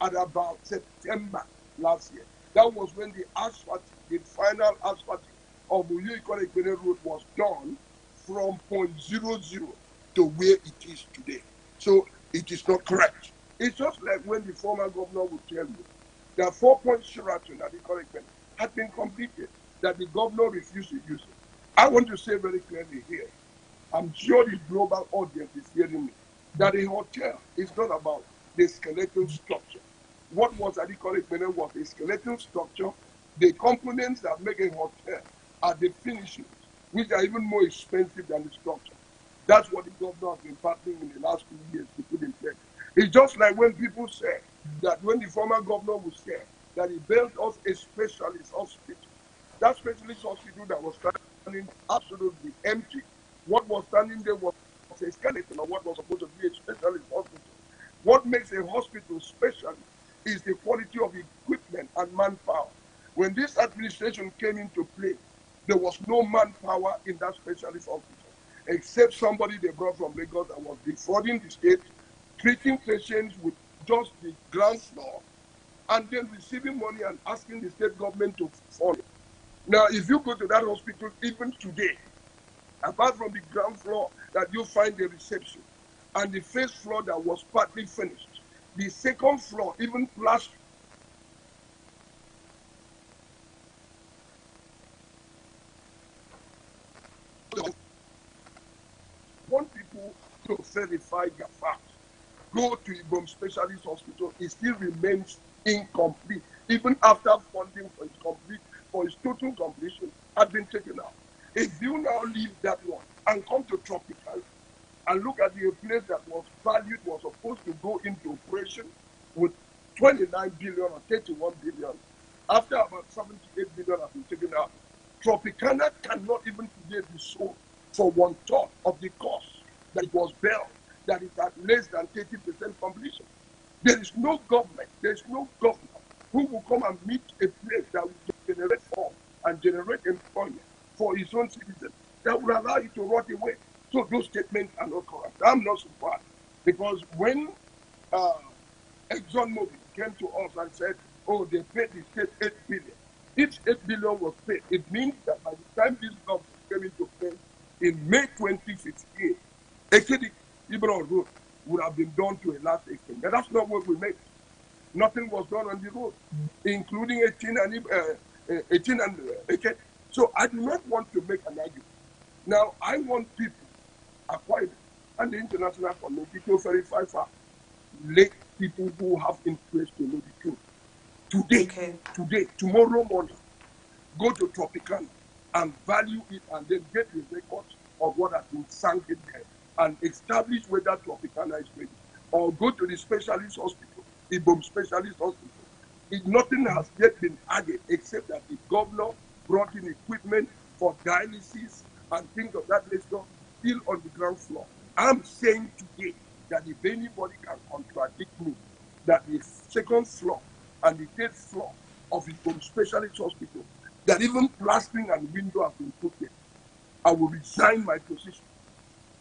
at about September last year. That was when the asphalt, the final asphalt of Uyui Korekwene road was done from 0.00 to where it is today. So it is not correct. It's just like when the former governor would tell you that 4-point Sheraton at the Korekwene had been completed, that the governor refused to use it. I want to say very clearly here, I'm sure the global audience is hearing me, that a hotel is not about the skeletal structure. What was at the Korekwene was a skeletal structure. The components that make a hotel are the finishings, which are even more expensive than the structure. That's what the governor has been partnering in the last 2 years to put in place. It's just like when people say that when the former governor would say that he built us a specialist hospital. That specialist hospital that was standing absolutely empty. What was standing there was a skeleton of what was supposed to be a specialist hospital. What makes a hospital special is the quality of equipment and manpower. When this administration came into play, there was no manpower in that specialist hospital, except somebody they brought from Lagos that was defrauding the state, treating patients with just the ground floor, and then receiving money and asking the state government to fund it. Now, if you go to that hospital, even today, apart from the ground floor that you find the reception, and the first floor that was partly finished, the second floor, even plastered, want people to verify their facts. Go to Ibom Specialist Hospital, it still remains incomplete, even after funding for its complete, for its total completion had been taken out. If you now leave that one and come to Tropical and look at the place that was valued, was supposed to go into operation with 29 billion or 31 billion, after about 78 billion has been taken out, Tropicana cannot even today be sold for 1/3 of the cost that it was built, that is at less than 30% completion. There is no government, there is no governor who will come and meet a place that will generate form and generate employment for his own citizens, that will allow it to rot away. So those statements are not correct. I'm not surprised because when uh, ExxonMobil came to us and said, oh, they paid the state 8 billion. If 8 billion was paid, it means that by the time this government came into place in May 2015, actually, Ibom Road would have been done to a large extent. But that's not what we made. Nothing was done on the road, including 18 and 18. So I do not want to make an argument. Now, I want people, Akwa and the international community to verify facts. Let people who have interest to know the truth. Today, tomorrow morning, go to Tropicana and value it and then get the records of what has been sunk in there and establish whether Tropicana is ready. Or go to the specialist hospital, Ibom specialist hospital. Nothing has yet been added except that the governor brought in equipment for dialysis and things of that nature still on the ground floor. I'm saying today that if anybody can contradict me, that the second floor and the third floor of Ibom specialist hospital, that even plastering and window have been put in, I will resign my position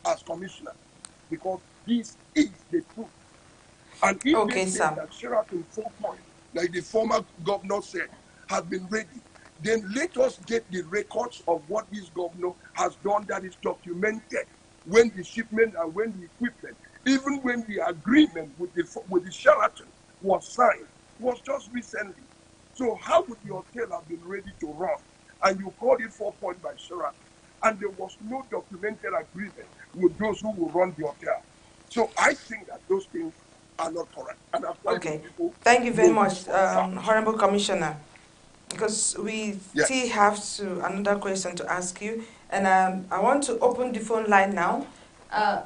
as commissioner because this is the truth. And if they say that Sheraton 4 Point, like the former governor said, has been ready, then let us get the records of what this governor has done that is documented when the shipment and when the equipment, even when the agreement with the Sheraton was signed, was just recently. So how would the hotel have been ready to run? And you called it 4 Point by Sheraton, and there was no documented agreement with those who will run the hotel. So I think that those things are not correct. And Okay. Thank you very much, Honorable Commissioner. Because we still have another question to ask you. And I want to open the phone line now.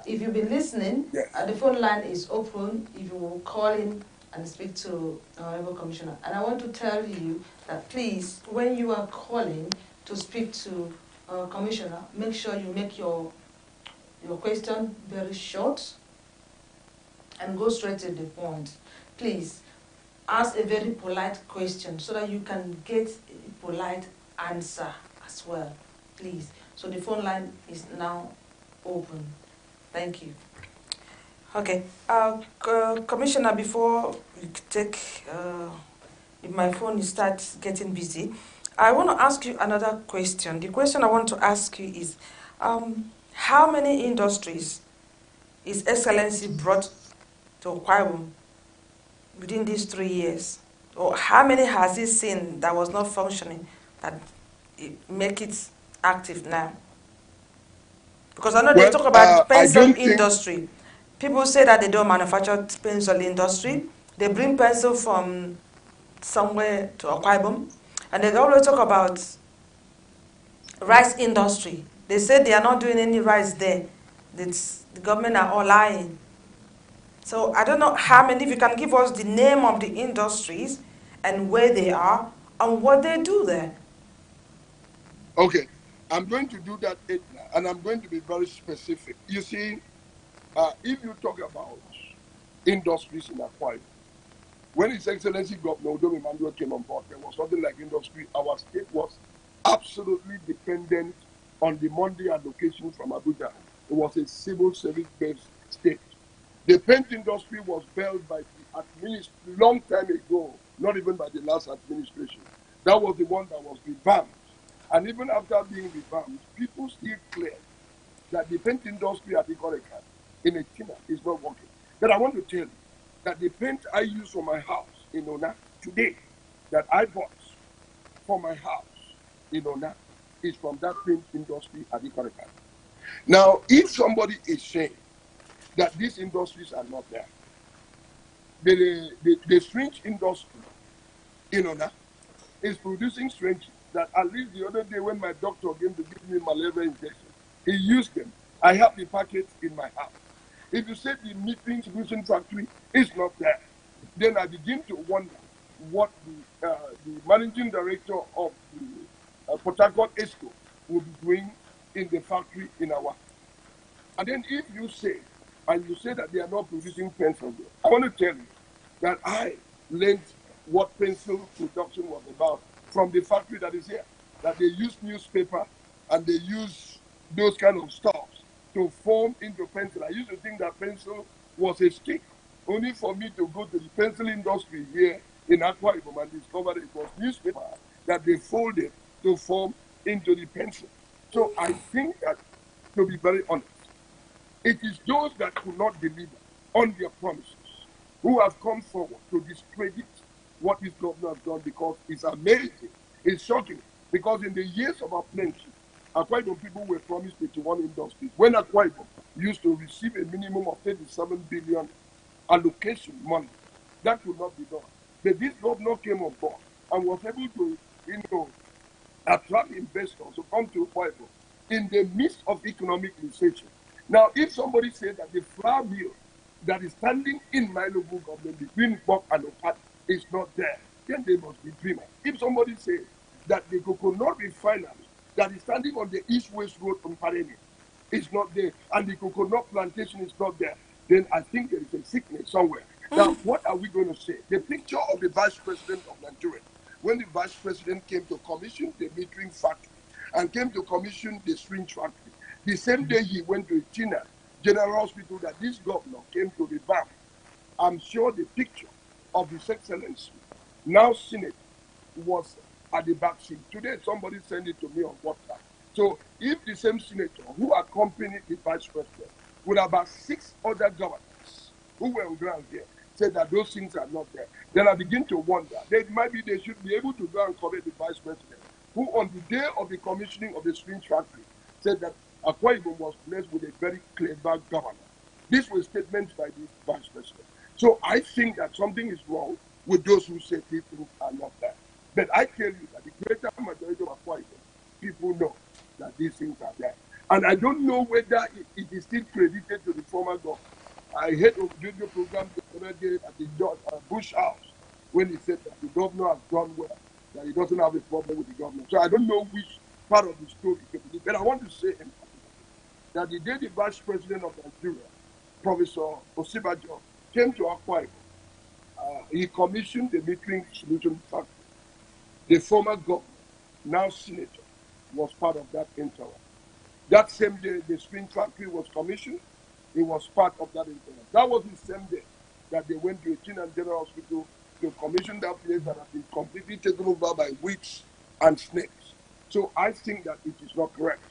If you've been listening, the phone line is open. If you will call in and speak to Honorable Commissioner. And I want to tell you that please, when you are calling to speak to Commissioner, make sure you make your question very short and go straight to the point. Please ask a very polite question so that you can get a polite answer as well, please. So the phone line is now open. Thank you. Okay, Commissioner, before we take, if my phone starts getting busy, I want to ask you another question. The question I want to ask you is, how many industries is Excellency brought to Akwa within these 3 years? Or how many has he seen that was not functioning that make it active now? Because I know they talk about pencil industry. People say that they don't manufacture pencil industry. They bring pencil from somewhere to Akwa, and they always talk about rice industry. They say they are not doing any rice there. It's, the government are all lying. So I don't know how many, if you can give us the name of the industries and where they are and what they do there. Okay, I'm going to do that, and I'm going to be very specific. You see, if you talk about industries in Akwa, when His Excellency Governor Udomi Manuel came on board, there was something like industry. Our state was absolutely dependent on the Monday allocation from Abuja. It was a civil service-based state. The paint industry was built by the administration long time ago, not even by the last administration. That was the one that was revamped. And even after being revamped, people still claim that the paint industry at Ikoroka in China is not working. But I want to tell you that the paint I use for my house in Ona today, that I bought for my house in Ona, is from that paint industry at Ikoroka. Now, if somebody is saying that these industries are not there, the syringe industry in Ona is producing syringes that at least the other day when my doctor came to give me malaria injection, he used them. I have the packets in my house. If you say the knitting solution factory is not there, then I begin to wonder what the managing director of the Port Harcourt ESCO will be doing in the factory in Akwa. And then if you say, and you say that they are not producing pencils, I want to tell you that I learned what pencil production was about from the factory that is here. That they use newspaper and they use those kind of stuffs to form into pencil. I used to think that pencil was a stick, only for me to go to the pencil industry here in Akwa Ibom and discover it was newspaper that they folded to form into the pencil. So I think that, to be very honest, it is those that could not deliver on their promises who have come forward to discredit what this governor has done, because it's amazing, it's shocking. Because in the years of our plenty, Akwa Ibom people were promised 81 industries. When Akwa Ibom used to receive a minimum of 37 billion allocation money, that could not be done. But this governor came on board and was able to, attract investors to come to Akwa Ibom in the midst of economic recession. Now, if somebody says that the flour mill that is standing in my local government between Ibom and Opat is not there, then they must be dreamers. If somebody says that the coconut refinery that is standing on the east-west road from Pareni is not there, and the coconut plantation is not there, then I think there is a sickness somewhere. Now, what are we going to say? The picture of the vice president of Nigeria, when the vice president came to commission the metering factory and came to commission the syringe factory, the same day he went to China General Hospital that this governor came to revamp. I'm sure the picture of His Excellency, now Senate, was at the back seat. Today, somebody sent it to me on WhatsApp. So, if the same senator who accompanied the vice president with about 6 other governors who were on ground here said that those things are not there, then I begin to wonder that maybe they should be able to go and correct the vice president, who on the day of the commissioning of the syringe factory said that Akwa Ibom was blessed with a very clever governor. These were statements by the vice president. So I think that something is wrong with those who say these things are not there. But I tell you that the greater majority of Akwa Ibom people know that these things are there. And I don't know whether it is still credited to the former government. I heard a video program the other day at the Bush House when he said that the governor has done well, that he doesn't have a problem with the government. So I don't know which part of the story to believe. But I want to say that the day the vice president of Nigeria, Professor Osibajo, came to Akwa Ibom, he commissioned the metering solution factory. The former governor, now senator, was part of that interim. That same day the syringe factory was commissioned, he was part of that interim. That was the same day that they went to a Chin and General Hospital to commission that place that has been completely taken over by witches and snakes. So I think that it is not correct.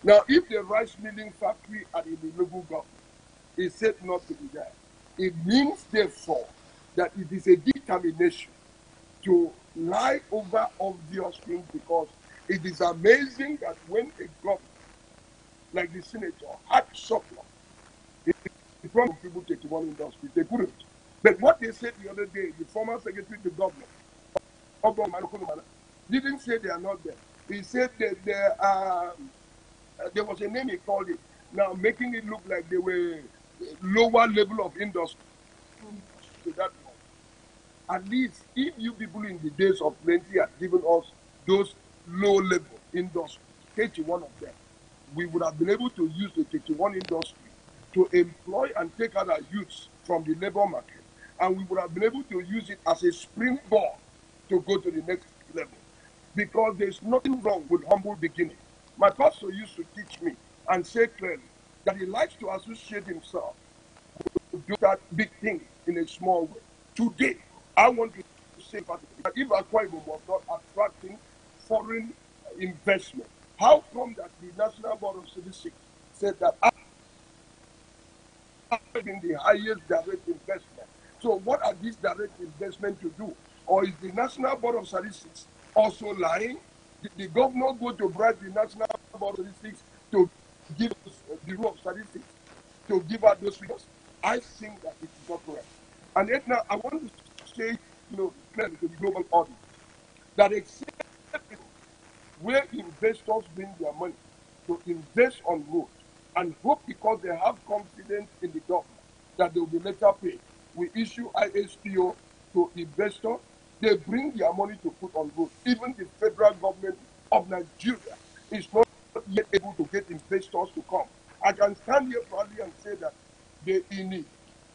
Now, if the rice milling factory at the local government is said not to be there, it means, therefore, that it is a determination to lie over obvious things, because it is amazing that when a government like the senator had surplus, they promised people 31 industries, they couldn't. But what they said the other day, the former secretary to government, didn't say they are not there. He said that there was a name he called it, now making it look like they were lower level of industry. So that was, at least if you people in the days of plenty had given us those low level industries, 31 of them, we would have been able to use the 31 industry to employ and take out our youths from the labor market. And we would have been able to use it as a springboard to go to the next level. Because there's nothing wrong with humble beginning. My pastor used to teach me and say clearly that he likes to associate himself to do that big thing in a small way. Today, I want to say that if Akwa Ibom was not attracting foreign investment, how come that the National Board of Statistics said that having the highest direct investment? So what are these direct investment to do? Or is the National Board of Statistics also lying? Did the governor go to bribe the National Board of Statistics to give us the Bureau of Statistics to give out those figures? I think that it is not correct. And yet now I want to say, clearly to the global audience that except where investors bring their money to invest on roads and hope because they have confidence in the government that they will be later paid, we issue ISPO to investors. They bring their money to put on roads. Even the federal government of Nigeria is not yet able to get investors to come. I can stand here proudly and say that the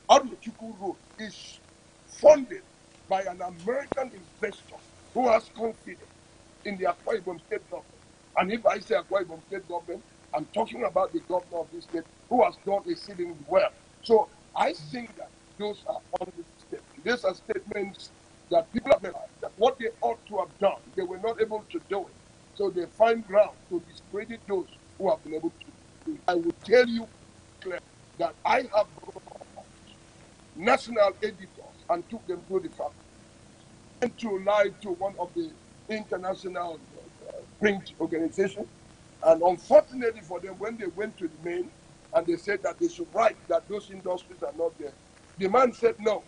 Aruchuku Road is funded by an American investor who has confidence in the Akwa Ibom state government. And if I say Akwa Ibom state government, I'm talking about the governor of this state who has done exceedingly well. So I think that those are understatements. These are statements that people have realized that what they ought to have done, they were not able to do it. So they find ground to discredit those who have been able to do it. I will tell you clearly that I have national editors and took them through the fact and to lie to one of the international print organizations. And unfortunately for them, when they went to the main and they said that they should write that those industries are not there, the man said, no,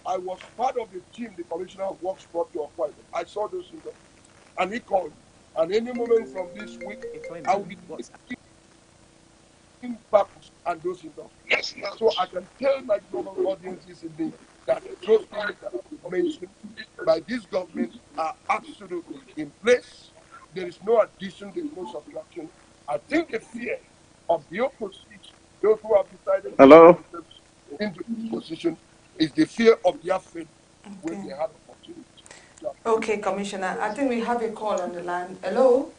I was part of the team the Commissioner of Works brought to Akwa. I saw those industries. And he called me. And any moment from this week, I will be back and those industries. So I can tell my global audiences indeed that those things that have been mentioned by this government are absolutely in place. There is no addition, there is no subtraction. I think the fear of the opposition, those who have decided to put themselves into this position, is the fear of their fate when they have opportunity. Okay, Commissioner, I think we have a call on the line. Hello?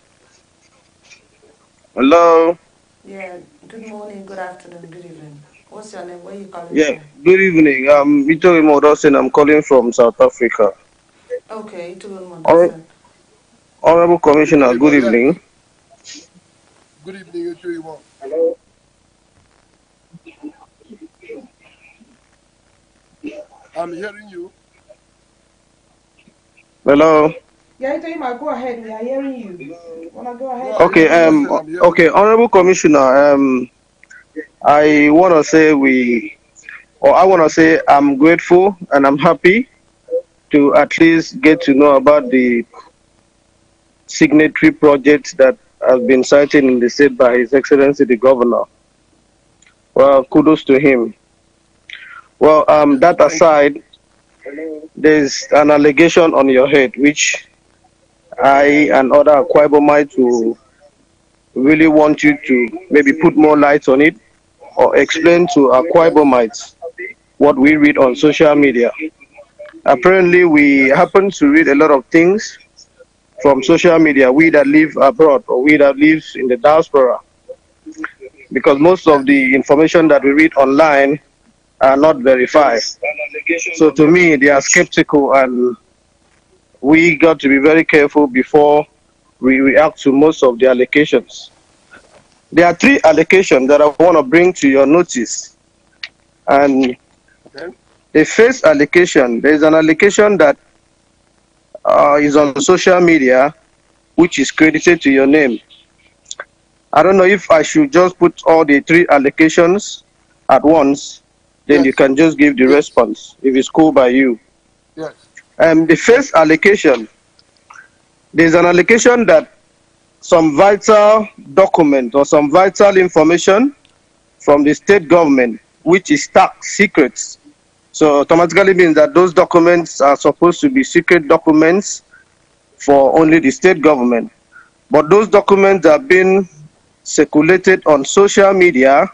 Hello? Yeah, good morning, good afternoon, good evening. What's your name? Where are you calling Yeah, from? good evening. I'm Ndito Modosin. I'm calling from South Africa. Okay, to Modosin. Honorable Commissioner, good evening. Good evening, you too, Ibom. Hello? I'm hearing you. Hello? Yeah, you might go ahead. We are hearing you. Wanna go ahead? Okay, okay, Honorable Commissioner, I wanna say I'm grateful and I'm happy to at least get to know about the signatory projects that have been cited in the state by His Excellency the Governor. Well, kudos to him. Well, that aside, there's an allegation on your head, which I and other Akwa Ibomites will really want you to maybe put more light on it or explain to Akwa Ibomites what we read on social media. Apparently, we happen to read a lot of things from social media, we that live abroad or we that live in the diaspora, because most of the information that we read online are not verified. So to me, they are skeptical, and we got to be very careful before we react to most of the allegations. There are 3 allegations that I want to bring to your notice. And the first allegation, there's an allegation that is on social media, which is credited to your name. I don't know if I should just put all the 3 allegations at once, then you can just give the response, if it's cool by you. Yes. The first allegation, there's an allegation that some vital document or some vital information from the state government, which is top secrets. So automatically means that those documents are supposed to be secret documents for only the state government. But those documents have been circulated on social media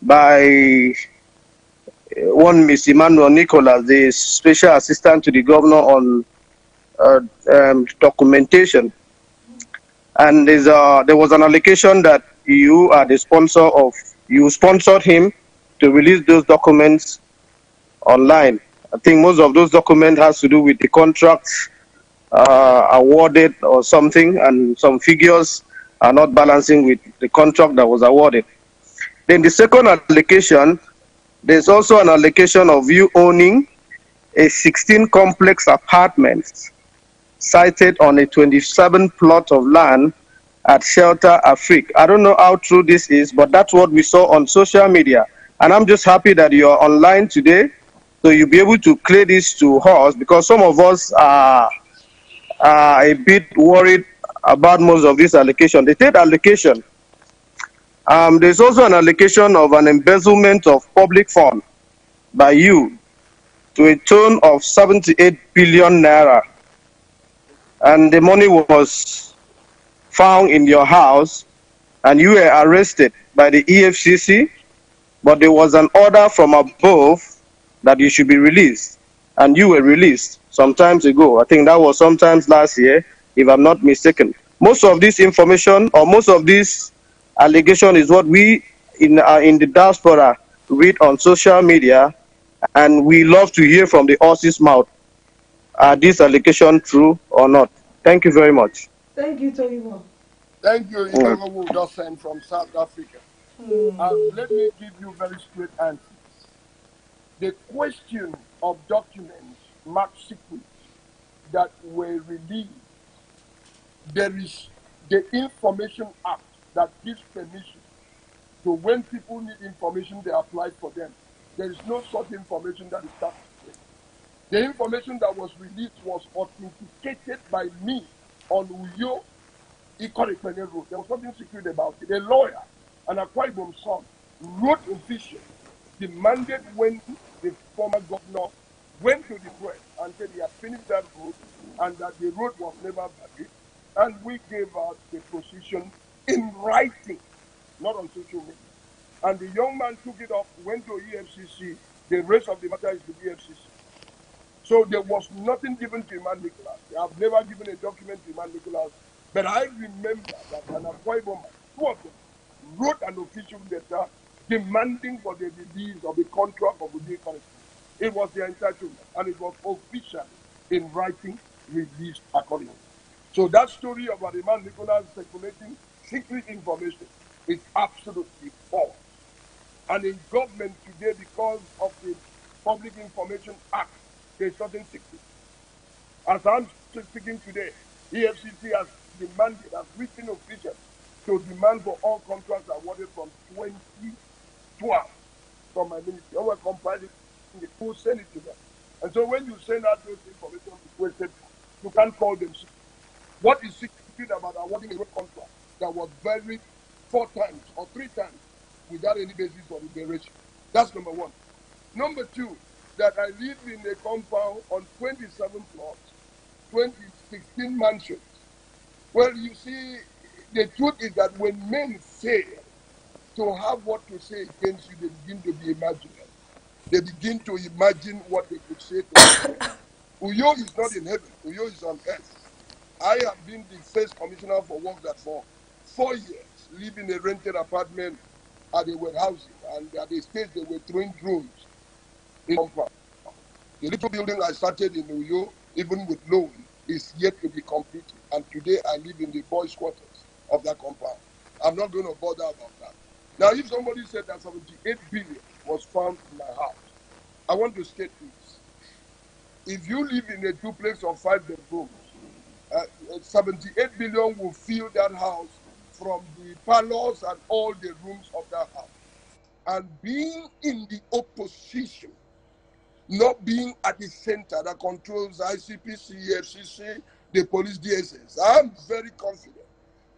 by one Miss Emmanuel Nicholas, the special assistant to the governor on documentation. And there was an allegation that you are the sponsor of, you sponsored him to release those documents online. I think most of those documents has to do with the contracts awarded or something, and some figures are not balancing with the contract that was awarded. Then the second allegation, there's also an allegation of you owning a 16 complex apartments sited on a 27 plot of land at Shelter Afrique. I don't know how true this is, but that's what we saw on social media. And I'm just happy that you're online today, so you'll be able to clear this to us, because some of us are a bit worried about most of these allegations. The third allegation, there's also an allegation of an embezzlement of public funds by you to a tune of 78 billion naira. And the money was found in your house, and you were arrested by the EFCC, but there was an order from above that you should be released, and you were released some time ago. I think that was sometimes last year, if I'm not mistaken. Most of this information, or most of this allegation, is what we in the diaspora read on social media, and we love to hear from the horse's mouth. Are these allegations true or not? Thank you very much. Thank you, Toyimo. Thank you, Mm. Ibawo Dosen from South Africa. Let me give you very straight answers. The question of documents marked secret that were released, there is the Information Act that gives permission. So when people need information, they apply for them. There is no such information that is top secret. The information that was released was authenticated by me on Uyo Ikorikpene Road. There was nothing secret about it. A lawyer, an Akwa Ibom son, wrote official, demanded when the former governor went to the press and said he had finished that road and that the road was never valid. And we gave out the position in writing, not on social media. And the young man took it up, went to EFCC. The rest of the matter is with EFCC. So there was nothing given to Iman Nicholas. I've never given a document to Iman Nicholas. But I remember that an Akwa Ibom man, two of them, wrote an official letter demanding for the release of the contract of the Ephraim. It was their entitlement, and it was officially in writing released accordingly. So that story about Iman Nicholas circulating secret information is absolutely false. And in government today, because of the Public Information Act, there's nothing secret. As I'm speaking today, EFCC has demanded, has written officials to demand for all contracts awarded from 2012 from my ministry. I will compile it in the full, send it to them. And so when you send out those information requested, you can't call them secret. What is secret about awarding a road contract that was varied 4 times or 3 times without any basis or liberation? That's number one. Number two, that I live in a compound on 27 plots, 16 mansions. Well, you see, the truth is that when men fail to have what to say against you, they begin to be imaginary. They begin to imagine what they could say to you. Uyo is not in heaven. Uyo is on earth. I have been the first commissioner for work that for 4 years, living in a rented apartment at a warehousing, and at the stage they were throwing drones in compound. The little building I started in Uyo, even with loan, is yet to be completed. And today I live in the boys' quarters of that compound. I'm not going to bother about that. Now, if somebody said that 78 billion was found in my house, I want to state this. If you live in a duplex of 5 bedrooms, 78 billion will fill that house from the parlors and all the rooms of that house. And being in the opposition, not being at the center that controls ICPC, FCC, the police, DSS, I'm very confident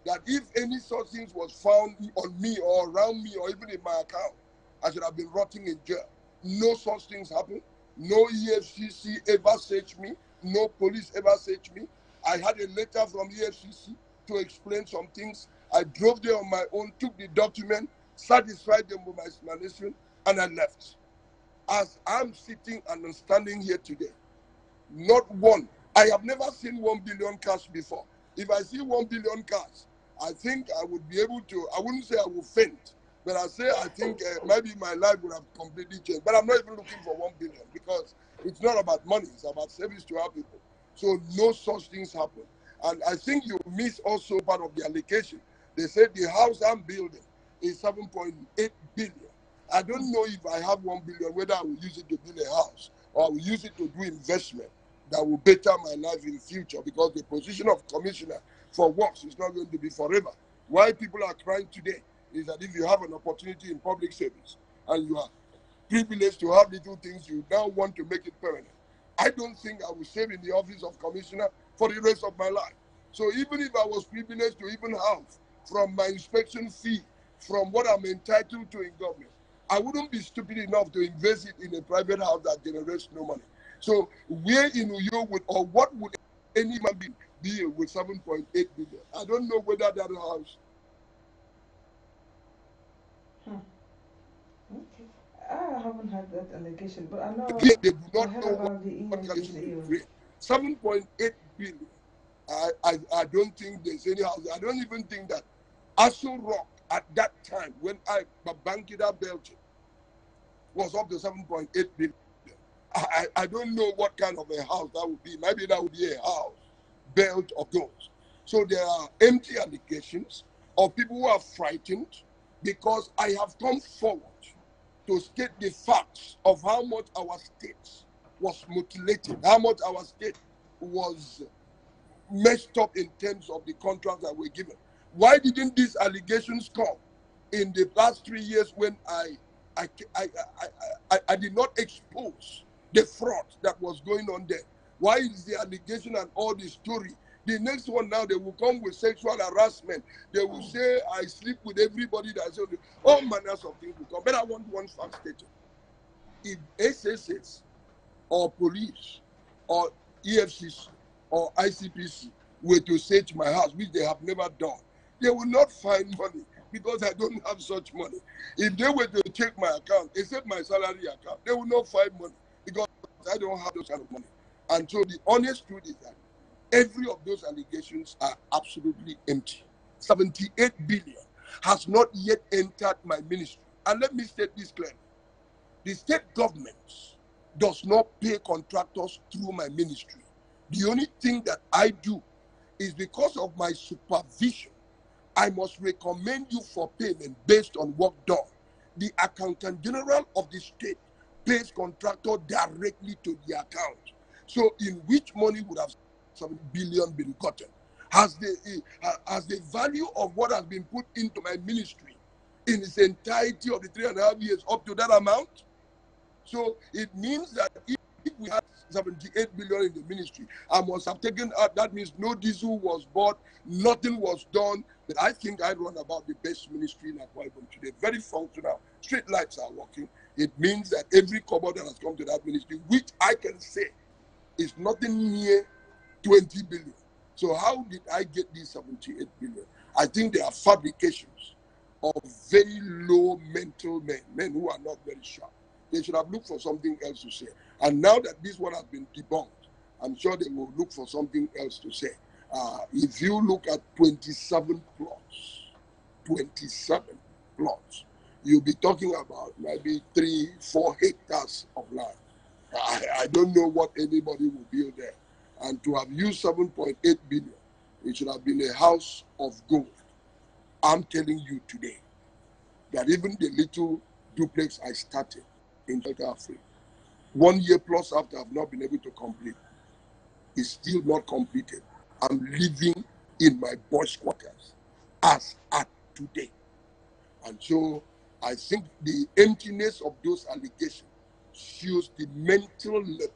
that if any such things was found on me or around me or even in my account, I should have been rotting in jail. No such things happen. No EFCC ever searched me. No police ever searched me. I had a letter from EFCC to explain some things. I drove there on my own, took the document, satisfied them with my explanation, and I left. As I'm sitting and I'm standing here today, not one. I have never seen 1 billion cash before. If I see 1 billion cash, I think I would be able to, I wouldn't say I will faint, but I say I think maybe my life would have completely changed. But I'm not even looking for 1 billion because it's not about money, it's about service to our people. So no such things happen. And I think you miss also part of the allocation. They said the house I'm building is 7.8 billion. I don't know if I have 1 billion, whether I will use it to build a house or I will use it to do investment that will better my life in the future, because the position of commissioner for works is not going to be forever. Why people are crying today is that if you have an opportunity in public service and you are privileged to have little things, you now want to make it permanent. I don't think I will serve in the office of commissioner for the rest of my life. So even if I was privileged to even have from my inspection fee, from what I'm entitled to in government, I wouldn't be stupid enough to invest it in a private house that generates no money. So where in Uyo would, or what would any human being be with 7.8 billion? I don't know whether that house. Okay. I haven't had that allegation, but I know They do I not heard know about the what allegation to Inyangeyen. create. 7.8 billion. I don't think there's any house. I don't even think that Aso Rock at that time when Babangida built it was up to 7.8 billion. I don't know what kind of a house that would be. Maybe that would be a house built of those. So there are empty allegations of people who are frightened because I have come forward to state the facts of how much our state was mutilated, how much our state was messed up in terms of the contracts that were given. Why didn't these allegations come in the last 3 years when I did not expose the fraud that was going on there? Why is the allegation and all the story? The next one now, they will come with sexual harassment. They will say, I sleep with everybody that's all manners of things will come. But I want one fact stated. If SSS or police or EFCC or ICPC were to search my house, which they have never done, they will not find money because I don't have such money. If they were to check my account, except my salary account, they will not find money because I don't have those kind of money. And so the honest truth is that every of those allegations are absolutely empty. 78 billion has not yet entered my ministry. And let me state this clearly. The state government does not pay contractors through my ministry. The only thing that I do is because of my supervision, I must recommend you for payment based on work done. The Accountant General of the state pays contractor directly to the account. So in which money would have 7 billion been gotten? Has the value of what has been put into my ministry in its entirety of the 3.5 years up to that amount? So it means that if we had 78 billion in the ministry, I must have taken out, that means no diesel was bought, nothing was done. But I think I run about the best ministry in Akwa Ibom today. Very functional, street lights are working. It means that every cupboard that has come to that ministry, which I can say is nothing near 20 billion. So how did I get these 78 billion? I think they are fabrications of very low mental men who are not very sharp. They should have looked for something else to say. And now that this one has been debunked, I'm sure they will look for something else to say. If you look at 27 plots, you'll be talking about maybe 3-4 hectares of land. I don't know what anybody will build there. And to have used 7.8 billion, it should have been a house of gold. I'm telling you today that even the little duplex I started in Delta Africa, 1 year plus after I've not been able to complete, is still not completed. I'm living in my boys' quarters as at today. And so I think the emptiness of those allegations shows the mental level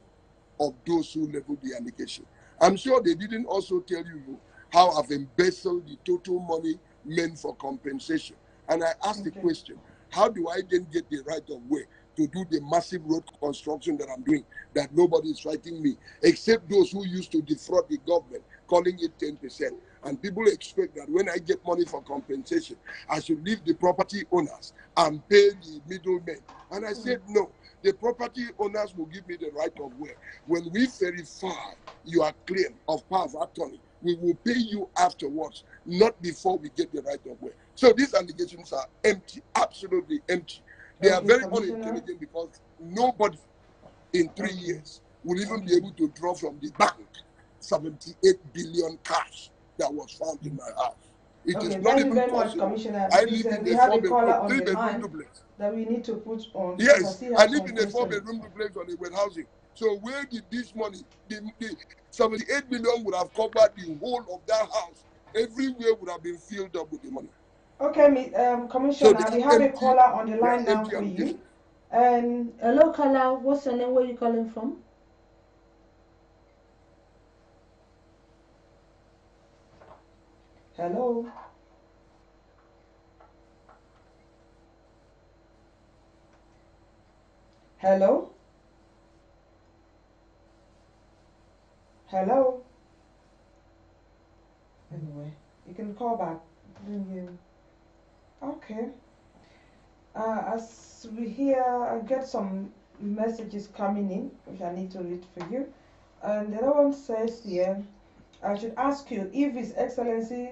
of those who leveled the allegation. I'm sure they didn't also tell you how I've embezzled the total money meant for compensation. And I asked the question, how do I then get the right of way to do the massive road construction that I'm doing that nobody is fighting me, except those who used to defraud the government, calling it 10%. And people expect that when I get money for compensation, I should leave the property owners and pay the middlemen. And I said, no, the property owners will give me the right of way. When we verify your claim of power of attorney, we will pay you afterwards, not before we get the right of way. So these allegations are empty, absolutely empty. They are very unintelligent because nobody in 3 years will even be able to draw from the bank 78 billion cash that was found in my house. It is not thank you even very much, possible. Commissioner. I Please, live in we a have a caller 4-bedroom, on the 3-bedroom line duplex. that we need to put on. Yes, I live in a questions. 4-bedroom duplex on a wet housing. So where did this money, the 78 billion would have covered the whole of that house. Everywhere would have been filled up with the money. Okay, So Commissioner, we have a caller on the line now for you. And hello, caller. What's your name? Where are you calling from? hello. Hello. Hello. Anyway, you can call back. Okay. As we hear, I get some messages coming in, which I need to read for you. And the other one says here, I should ask you if His Excellency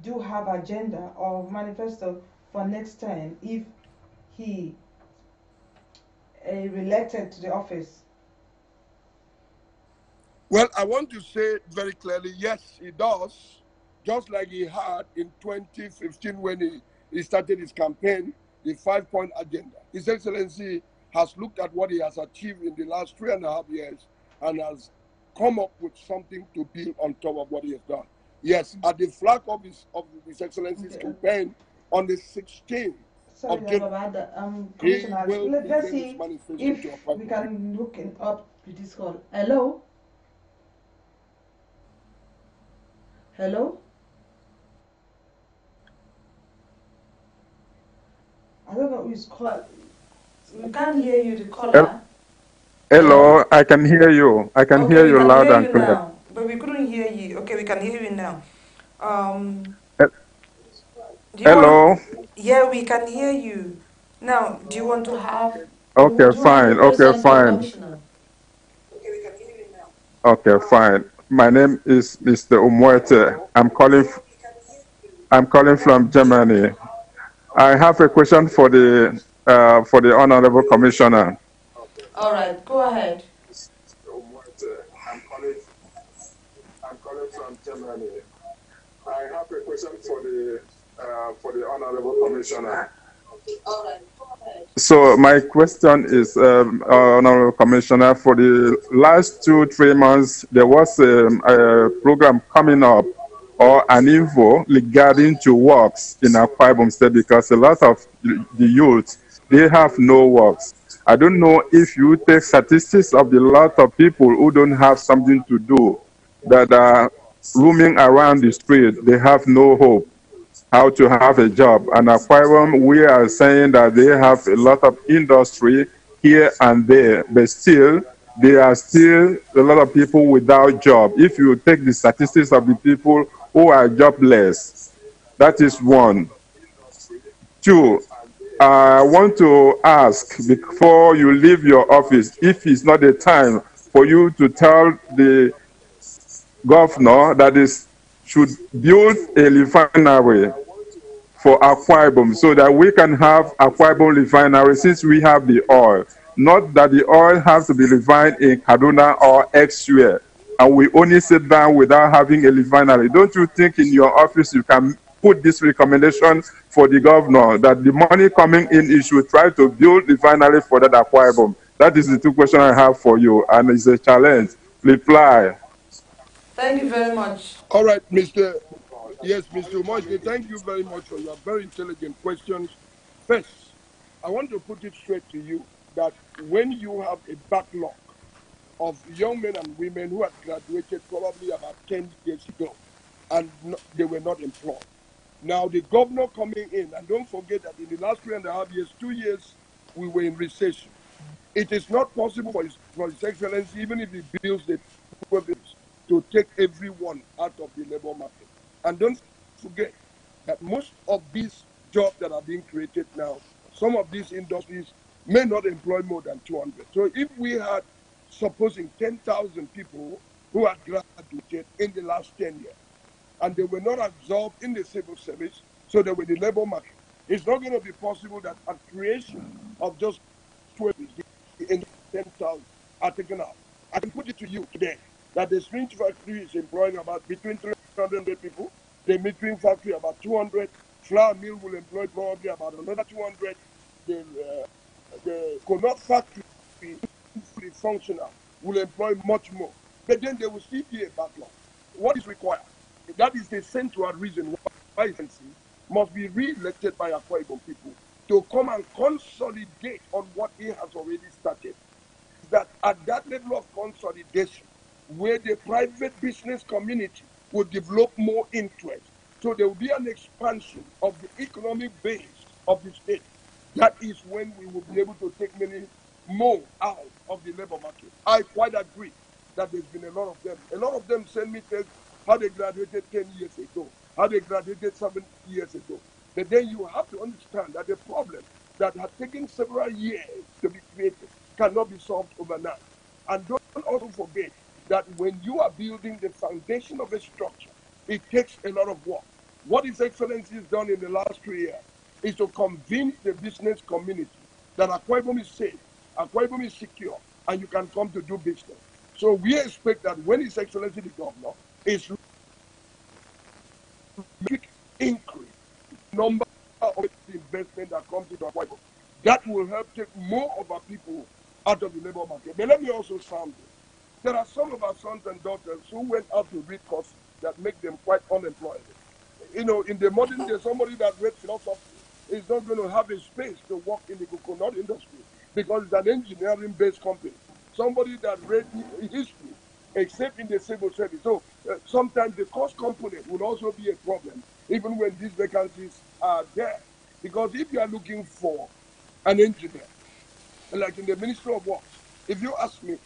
do have agenda or manifesto for next time if he re-elected to the office? Well, I want to say very clearly, yes, he does. Just like he had in 2015 when he started his campaign, the 5-point agenda. His Excellency has looked at what he has achieved in the last 3.5 years and has come up with something to build on top of what he has done. Yes, at the flag of His Excellency's campaign on the 16th Sorry, of January, Baba, he Commissioner, will let's present his see manifesto if to Akwa. we can look up to this call. Hello? Hello? I don't know who is calling. We can't hear you, the caller. Hello, I can hear you. I can hear you loud and clear. Now, but we couldn't hear you. Okay, we can hear you now. Do you Hello. want? Yeah, we can hear you. Now, do you want to have? Okay, fine. Okay, fine. Okay, fine. My name is Mr. Umwete. I'm calling from Germany. I have a question for the honorable commissioner. All right, go ahead. I'm calling from Germany. I have a question for the honorable commissioner. All right, go ahead. So my question is, honorable commissioner, for the last 2-3 months, there was a program coming up or an info regarding to works in Akwa Ibom State, because a lot of the youth, they have no works. I don't know if you take statistics of the lot of people who don't have something to do, that are roaming around the street, they have no hope how to have a job. And Akwa Ibom, we are saying that they have a lot of industry here and there, but still, there are still a lot of people without job. If you take the statistics of the people who are jobless, that is one. Two, I want to ask, before you leave your office, if it's not a time for you to tell the governor that is should build a refinery for Akwa Ibom, so that we can have Akwa Ibom refinery, since we have the oil. Not that the oil has to be refined in Kaduna or elsewhere, and we only sit down without having a refinery. Don't you think in your office you can put this recommendation for the governor, that the money coming in, he should try to build refinery for that Akwa Ibom? That is the 2 questions I have for you, and it's a challenge. Reply. Thank you very much. All right, Mr. Yes, Mr. Umoide, thank you very much for your very intelligent questions. First, I want to put it straight to you that when you have a backlog of young men and women who had graduated probably about 10 years ago and they were not employed. Now, the governor coming in, and don't forget that in the last 3.5 years, 2 years, we were in recession. It is not possible for His Excellency, even if he builds the equipment, to take everyone out of the labor market. And don't forget that most of these jobs that are being created now, some of these industries may not employ more than 200. So if we had, supposing 10,000 people who had graduated in the last 10 years, and they were not absorbed in the civil service, so they were in the labor market, it's not going to be possible that at creation of just 12, the 10,000 are taken out. I can put it to you today that the syringe factory is employing about between 300 people, the metering factory about 200, flour mill will employ probably about another 200, the coconut factory, fully functional, will employ much more. But then there will still be a backlog. What is required? That is the central reason why Excellency must be re-elected by Akwa Ibom people to come and consolidate on what he has already started. That at that level of consolidation, where the private business community will develop more interest, so there will be an expansion of the economic base of the state. That is when we will be able to take many more out of the labor market. I quite agree that there's been a lot of them. A lot of them send me texts how they graduated 10 years ago, how they graduated 7 years ago. But then you have to understand that the problem that had taken several years to be created cannot be solved overnight. And don't also forget that when you are building the foundation of a structure, it takes a lot of work. What His Excellency has done in the last 3 years is to convince the business community that Akwa Ibom is safe, Akwa Ibom is secure, and you can come to do business. So we expect that when His Excellency the Governor is increase number of investment that comes into Akwa Ibom, that will help take more of our people out of the labor market. But let me also sound this. There are some of our sons and daughters who went out to read courses that make them quite unemployed. You know, in the modern day, somebody that read philosophy is not going to have a space to work in the coconut industry because it's an engineering-based company. Somebody that read history, except in the civil service. So sometimes the cost component will also be a problem, even when these vacancies are there. Because if you are looking for an engineer, like in the Ministry of Works, if you ask me,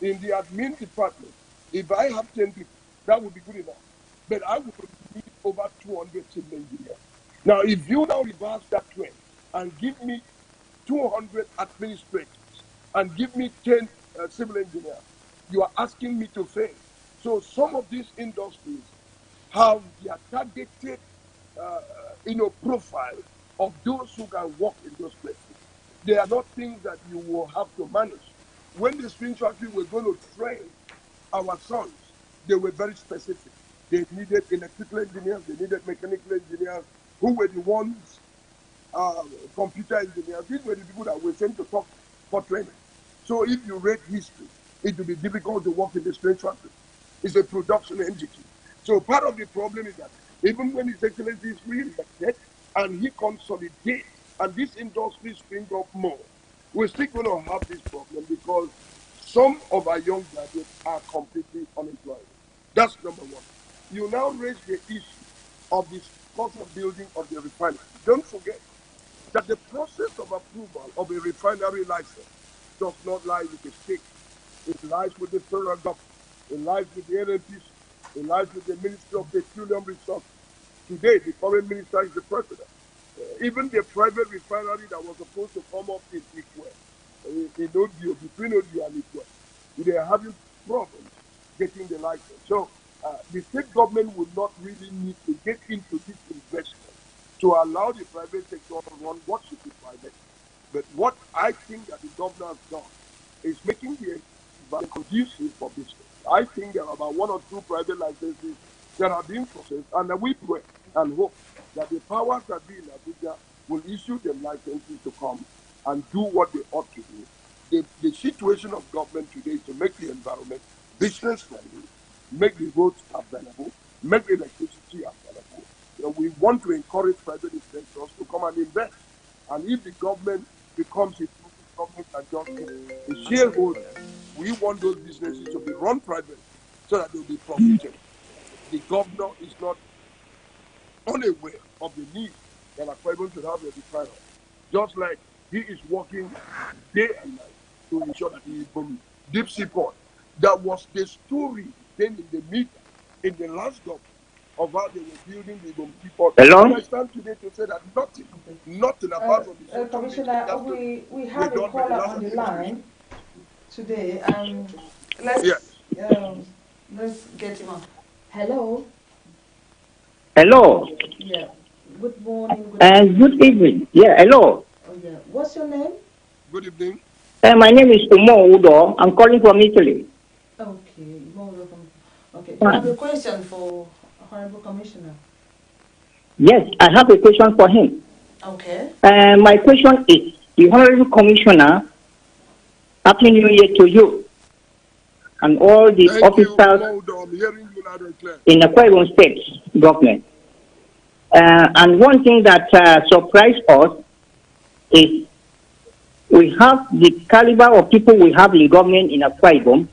in the admin department, if I have 10 people, that would be good enough. But I would need over 200 civil engineers. Now, if you now reverse that trend and give me 200 administrators and give me 10 civil engineers, you are asking me to fail. So some of these industries have their targeted, profile of those who can work in those places. They are not things that you will have to manage. When the string factory was going to train our sons, they were very specific. They needed electrical engineers, they needed mechanical engineers, who were the ones, computer engineers. These were the people that were sent to talk for training. So if you read history, it will be difficult to work in the string factory. It's a production entity. So part of the problem is that even when His Excellency is re-elected and he consolidates and this industry spring up more, we're still going to have this problem because some of our young graduates are completely unemployed. That's number one. You now raise the issue of this cost of building of the refinery. Don't forget that the process of approval of a refinery license does not lie with the state. It lies with the federal government. It lies with the NNPC. It lies with the Ministry of Petroleum Resources. Today, the current minister is the president. Even the private refinery that was supposed to come up in Akwa, in Odio, between Odio and Akwa, they are having problems getting the license. So the state government would not really need to get into this investment to allow the private sector to run what should be private. But what I think that the governor has done is making the environment conducive for business. I think there are about 1 or 2 private licenses that are being processed, and we pray and hope that the powers that be in Abuja will issue them licenses to come and do what they ought to do. The situation of government today is to make the environment business friendly, make the roads available, make the electricity available. We want to encourage private investors to come and invest. And if the government becomes a government adjustment, the shareholders, we want those businesses to be run private so that they'll be profitable. The governor is not unaware of the need that Akwa Ibom should have a refinery. Just like he is working day and night to ensure that the Ibom deep sea port, that was the story then in the media in the last government of how they were building the Ibom deep port. Hello? And I stand today to say that nothing apart from the Commissioner, we have a caller on the line today. Let's get him on. Hello. Hello. Yeah. Good morning. Good evening. Yeah. Hello. Oh yeah. What's your name? Good evening. My name is Udo. I'm calling from Italy. Okay. Okay. Do you have a question for Honorable Commissioner? Yes, I have a question for him. Okay. My question is, the Honorable Commissioner, Happy New Year to you and all the officers in the Akwa Ibom State government. And one thing that surprised us is we have the caliber of people we have in government in Akwa Ibom.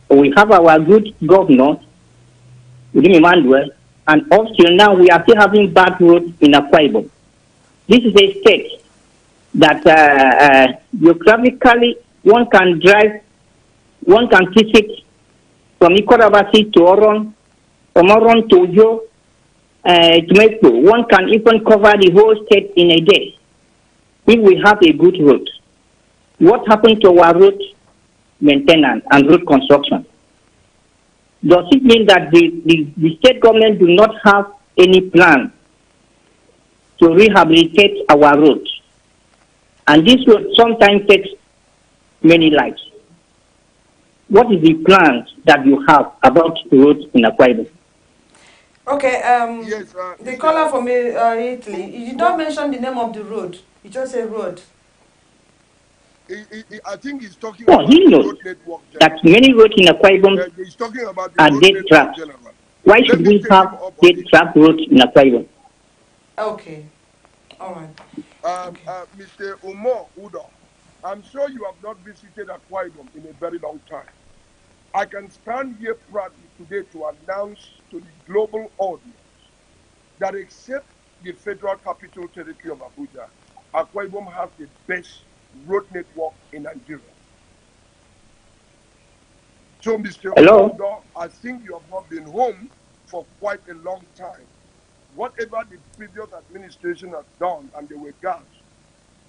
We have our good governor, Emmanuel, and up till now we are still having bad roads in Akwa Ibom. This is a state that geographically one can drive, one can visit from Ikorabasi to Oron, from Oron to Ujo, to Mexico. One can even cover the whole state in a day if we have a good road. What happened to our road maintenance and road construction? does it mean that the state government do not have any plan to rehabilitate our roads? And this road sometimes takes many lives. What is the plan that you have about roads in Akwa Ibom? Okay, Yes, the Mr. caller from Italy, you don't mention the name of the road. You just say road. I think he's talking Oh, about he the knows road network that general. many roads in Akwa Ibom He's talking about the are road dead network traps. general. Why Let should me we take have him up on dead it. trap roads in Akwa Ibom? Okay, all right. Okay. Mr. Umar Udo, I'm sure you have not visited Akwa Ibom in a very long time. I can stand here proudly today to announce to the global audience that except the Federal Capital Territory of Abuja, Akwa Ibom has the best road network in Nigeria. So, Mr. Hello? Udo, I think you have not been home for quite a long time. Whatever the previous administration has done, and they were gaps,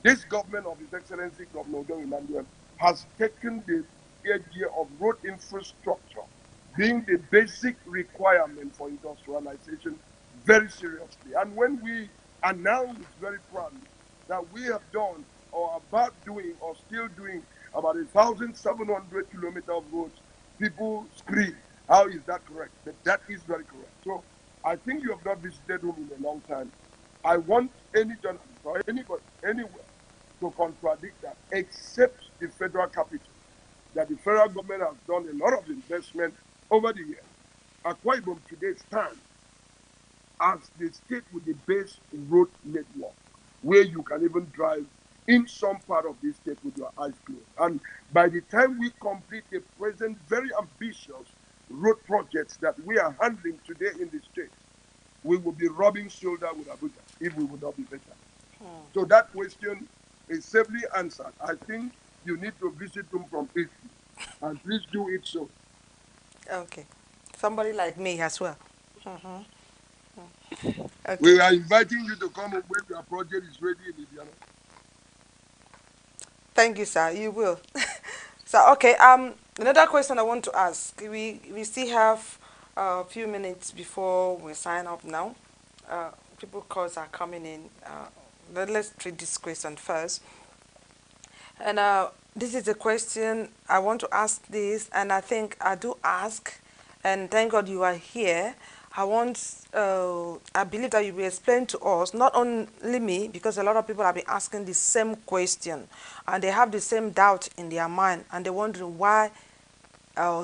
this government of His Excellency Governor Emmanuel has taken the idea of road infrastructure being the basic requirement for industrialization very seriously. And when we announce very proudly that we have done or about doing or still doing about 1,700 kilometers of roads, people scream, how is that correct? But that is very correct. So I think you have not visited home in a long time. I want any journalist or anybody anywhere to contradict that, except the federal capital, that the federal government has done a lot of investment over the years. Akwa Ibom today stands as the state with the best road network, where you can even drive in some part of this state with your eyes closed. And by the time we complete the present very ambitious road projects that we are handling today in the state, we will be rubbing shoulder with Abuja if we would not be better. So that question is safely answered. I think you need to visit them from Italy, and please do it so. Okay. Somebody like me as well. Okay. We are inviting you to come when your project is ready in Indiana. Thank you, sir. You will. So, okay. Another question I want to ask. We still have a few minutes before we sign up now. People calls are coming in. Let's treat this question first. And this is a question I want to ask this, and I think I do ask, and thank God you are here. I believe that you will explain to us, not only me, because a lot of people have been asking the same question, and they have the same doubt in their mind, and they're wondering why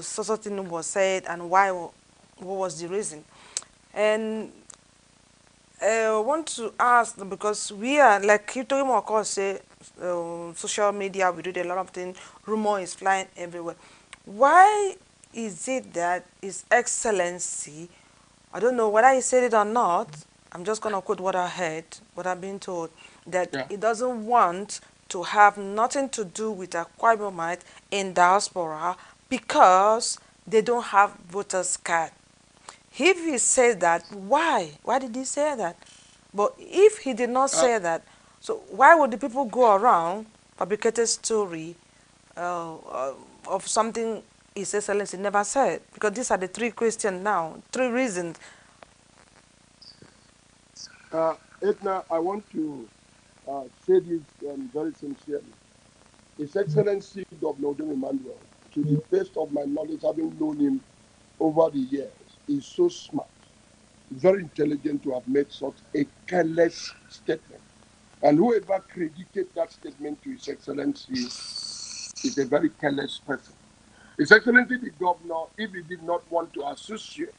such thing was said, and what was the reason. And I want to ask because we are like you told me, of course, say social media, we do a lot of things, rumor is flying everywhere. Why is it that His Excellency, I don't know whether he said it or not, I'm just gonna quote what I heard, what I've been told, that Yeah. he doesn't want to have nothing to do with Akwa Ibomite in diaspora because they don't have voters card. If he said that, why? Why did he say that? But if he did not Uh, say that, so why would the people go around fabricated story of something His Excellency never said? Because these are the three questions now, three reasons. Edna, I want to say this very sincerely. His Excellency Governor Emmanuel, to the best of my knowledge, having known him over the years, is so smart, very intelligent to have made such a careless statement. And whoever credited that statement to His Excellency is a very careless person. His Excellency the Governor, if he did not want to associate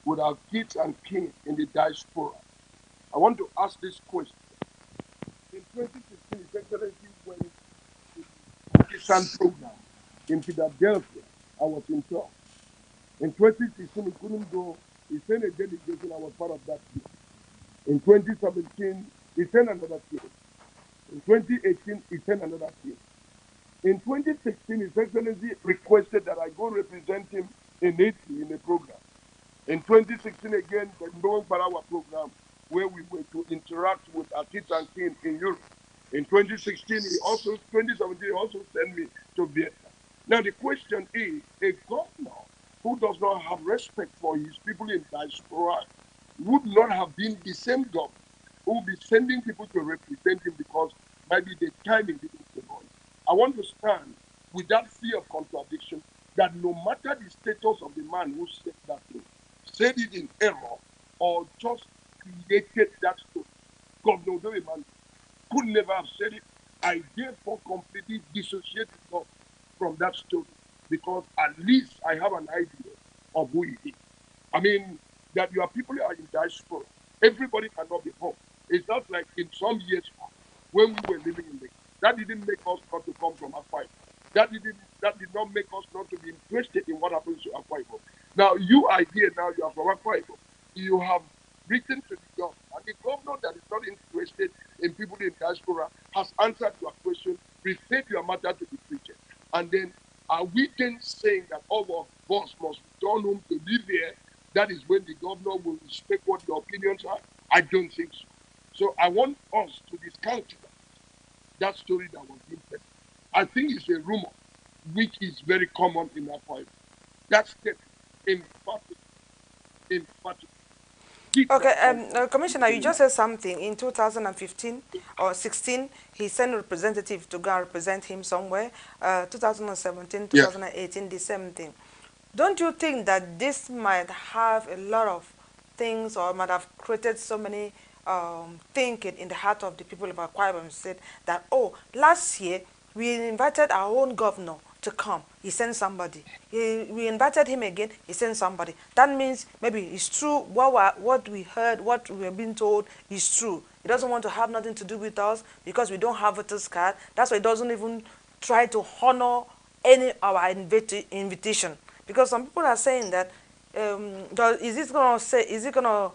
with our kids and kin in the diaspora, I want to ask this question. In 2015, His Excellency went to the Pakistan program in Philadelphia. I was in talk. In 2016, he couldn't go. He sent a delegation. I was part of that team. In 2017, he sent another team. In 2018, he sent another team. In 2016, His Excellency requested that I go represent him in Italy in a program. In 2016, again, the Ndong Parawa program, where we were to interact with our kids and kin in Europe. In 2017, he also sent me to Vietnam. Now, the question is, a governor who does not have respect for his people in diaspora would not have been the same governor who will be sending people to represent him because maybe the timing didn't go on. I want to stand with that fear of contradiction that no matter the status of the man who said that thing, said it in error or just created that story, Governor Odoyeman could never have said it. I therefore completely dissociate myself from that story because at least I have an idea of who he is. I mean, that your people are in diaspora. Everybody cannot be home. It's not like in some years when we were living in the that didn't make us not to come from Akwa. That did not make us not to be interested in what happens to Akwa. Now you are here now, you are from Akwa. You have written to the governor, and the governor that is not interested in people in diaspora has answered your question, referred your matter to the preacher. And then are we then saying that all of us must return home to live here? That is when the governor will respect what your opinions are? I don't think so. So I want us to discount that story that was being said. I think it's a rumor, which is very common in Akwa. That step, emphatic. Okay, Commissioner, you just said something. In 2015 or 16, he sent a representative to go and represent him somewhere. 2017, 2018, the same thing. Don't you think that this might have a lot of things or might have created so many thinking in the heart of the people of Akwa Ibom State that, oh, last year we invited our own governor to come. He sent somebody. We invited him again. He sent somebody. That means maybe it's true. What we heard, what we have been told is true. He doesn't want to have nothing to do with us because we don't have voters card. That's why he doesn't even try to honor any of our invitation. Because some people are saying that is it gonna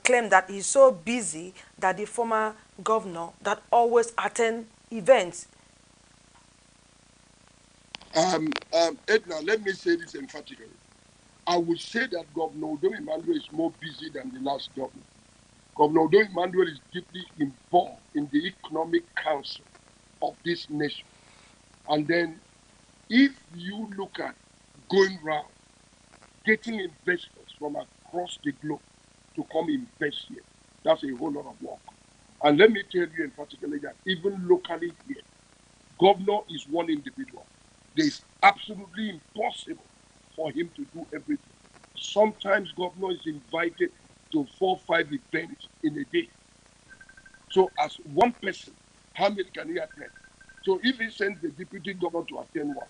claim that he's so busy that the former governor that always attend events. Edna, let me say this emphatically. I would say that Governor Odoyeman is more busy than the last governor. Governor Odoyeman is deeply involved in the economic council of this nation. And then if you look at going round, getting investors from across the globe to come invest here, that's a whole lot of work. And let me tell you in particular that even locally here, governor is one individual. It's absolutely impossible for him to do everything. Sometimes governor is invited to 4 or 5 events in a day. So as one person, how many can he attend? So if he sends the deputy governor to attend one,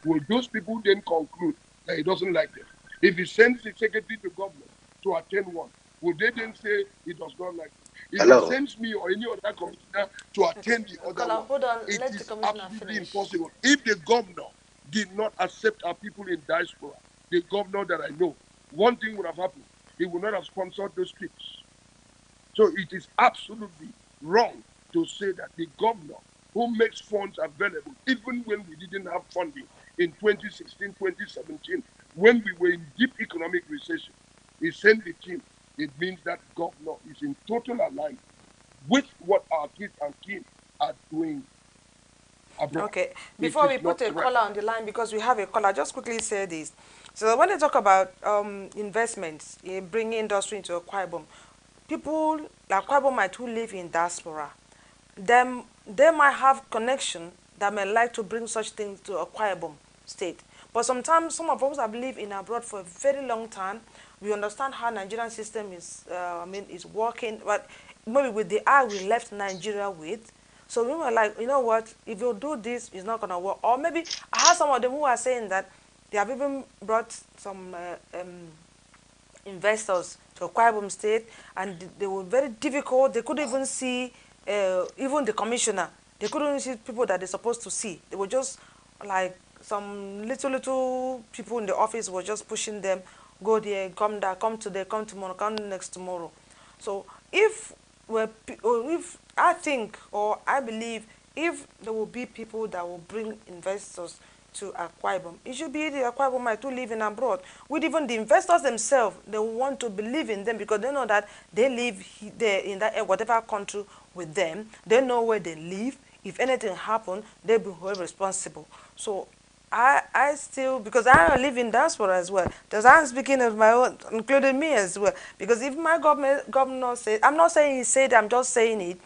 will those people then conclude that he doesn't like them? If he sends the secretary to governor to attend one, will they then say he does not like them? If he sends me or any other commissioner to attend the other one, Hold on, it let the is commissioner absolutely finish. impossible. If the governor did not accept our people in diaspora, the governor that I know, one thing would have happened. He would not have sponsored those trips. So it is absolutely wrong to say that the governor who makes funds available, even when we didn't have funding in 2016, 2017, when we were in deep economic recession, he sent the team. It means that governor is in total alignment with what our kids and kin are doing abroad. Okay, before we put a caller on the line, because we have a caller, just quickly say this. So when they talk about investments, bringing industry into Akwa Ibom, people like Akwa Ibomite who live in diaspora, they might have connection that may like to bring such things to Akwa Ibom State. But sometimes some of us have lived in abroad for a very long time. We understand how Nigerian system is, is working, but maybe with the eye we left Nigeria with. So we were like, you know what, if you do this, it's not going to work. Or maybe I have some of them who are saying that they have even brought some investors to Akwa Ibom State, and they were very difficult. They couldn't even see even the commissioner. They couldn't see people that they're supposed to see. They were just like some little people in the office were just pushing them, go there, come there, come today, come tomorrow, come next tomorrow. So if I think or I believe if there will be people that will bring investors to Akwa Ibom, it should be the Akwa Ibomite who live in abroad. With even the investors themselves, they want to believe in them because they know that they live there in that whatever country with them. They know where they live. If anything happens, they'll be responsible. So I still, because I live in diaspora as well. Does I'm speaking of my own, including me as well. Because if my governor said, I'm not saying he said, I'm just saying it.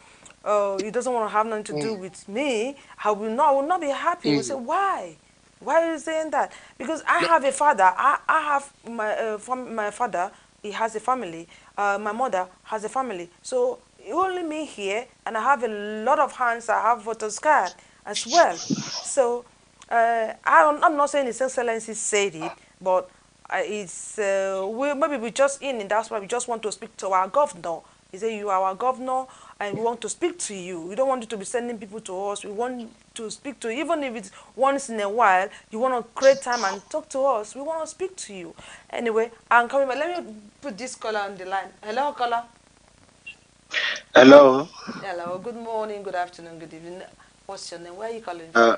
He doesn't want to have nothing to do with me. I will not be happy. We say, why? Why are you saying that? Because I have a father. I have my father. He has a family. My mother has a family. So only me here, and I have a lot of hands. I have voters card as well. So I'm not saying His Excellency said it, but maybe we just that's why we just want to speak to our governor. He said, you are our governor, and we want to speak to you. We don't want you to be sending people to us. We want to speak to you. Even if it's once in a while, you want to create time and talk to us. We want to speak to you. Anyway, I'm coming back. Let me put this caller on the line. Hello, caller. Hello. Hello. Good morning, good afternoon, good evening. What's your name? Where are you calling from?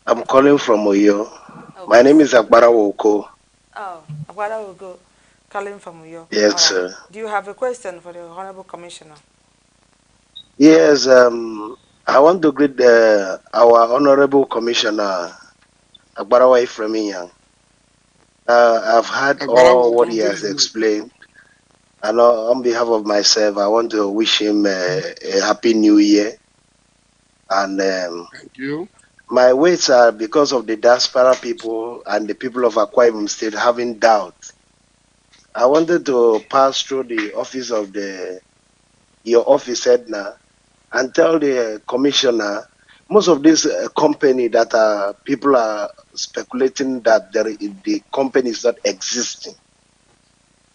I'm calling from Oyo. Oh, My name please. is Akwa Woko. Oh, Akwa will go. Calling from Uyo. Yes, All right. sir. Do you have a question for the Honorable Commissioner? Yes, I want to greet our Honorable Commissioner, Akwa Ephraim. I've heard all what he has explained. And on behalf of myself, I want to wish him a happy new year. And Thank you. my words are because of the diaspora people and the people of Akwa Ibom State having doubts. I wanted to pass through the office of your office, Edna, and tell the commissioner, most of this company that people are speculating that the company is not existing.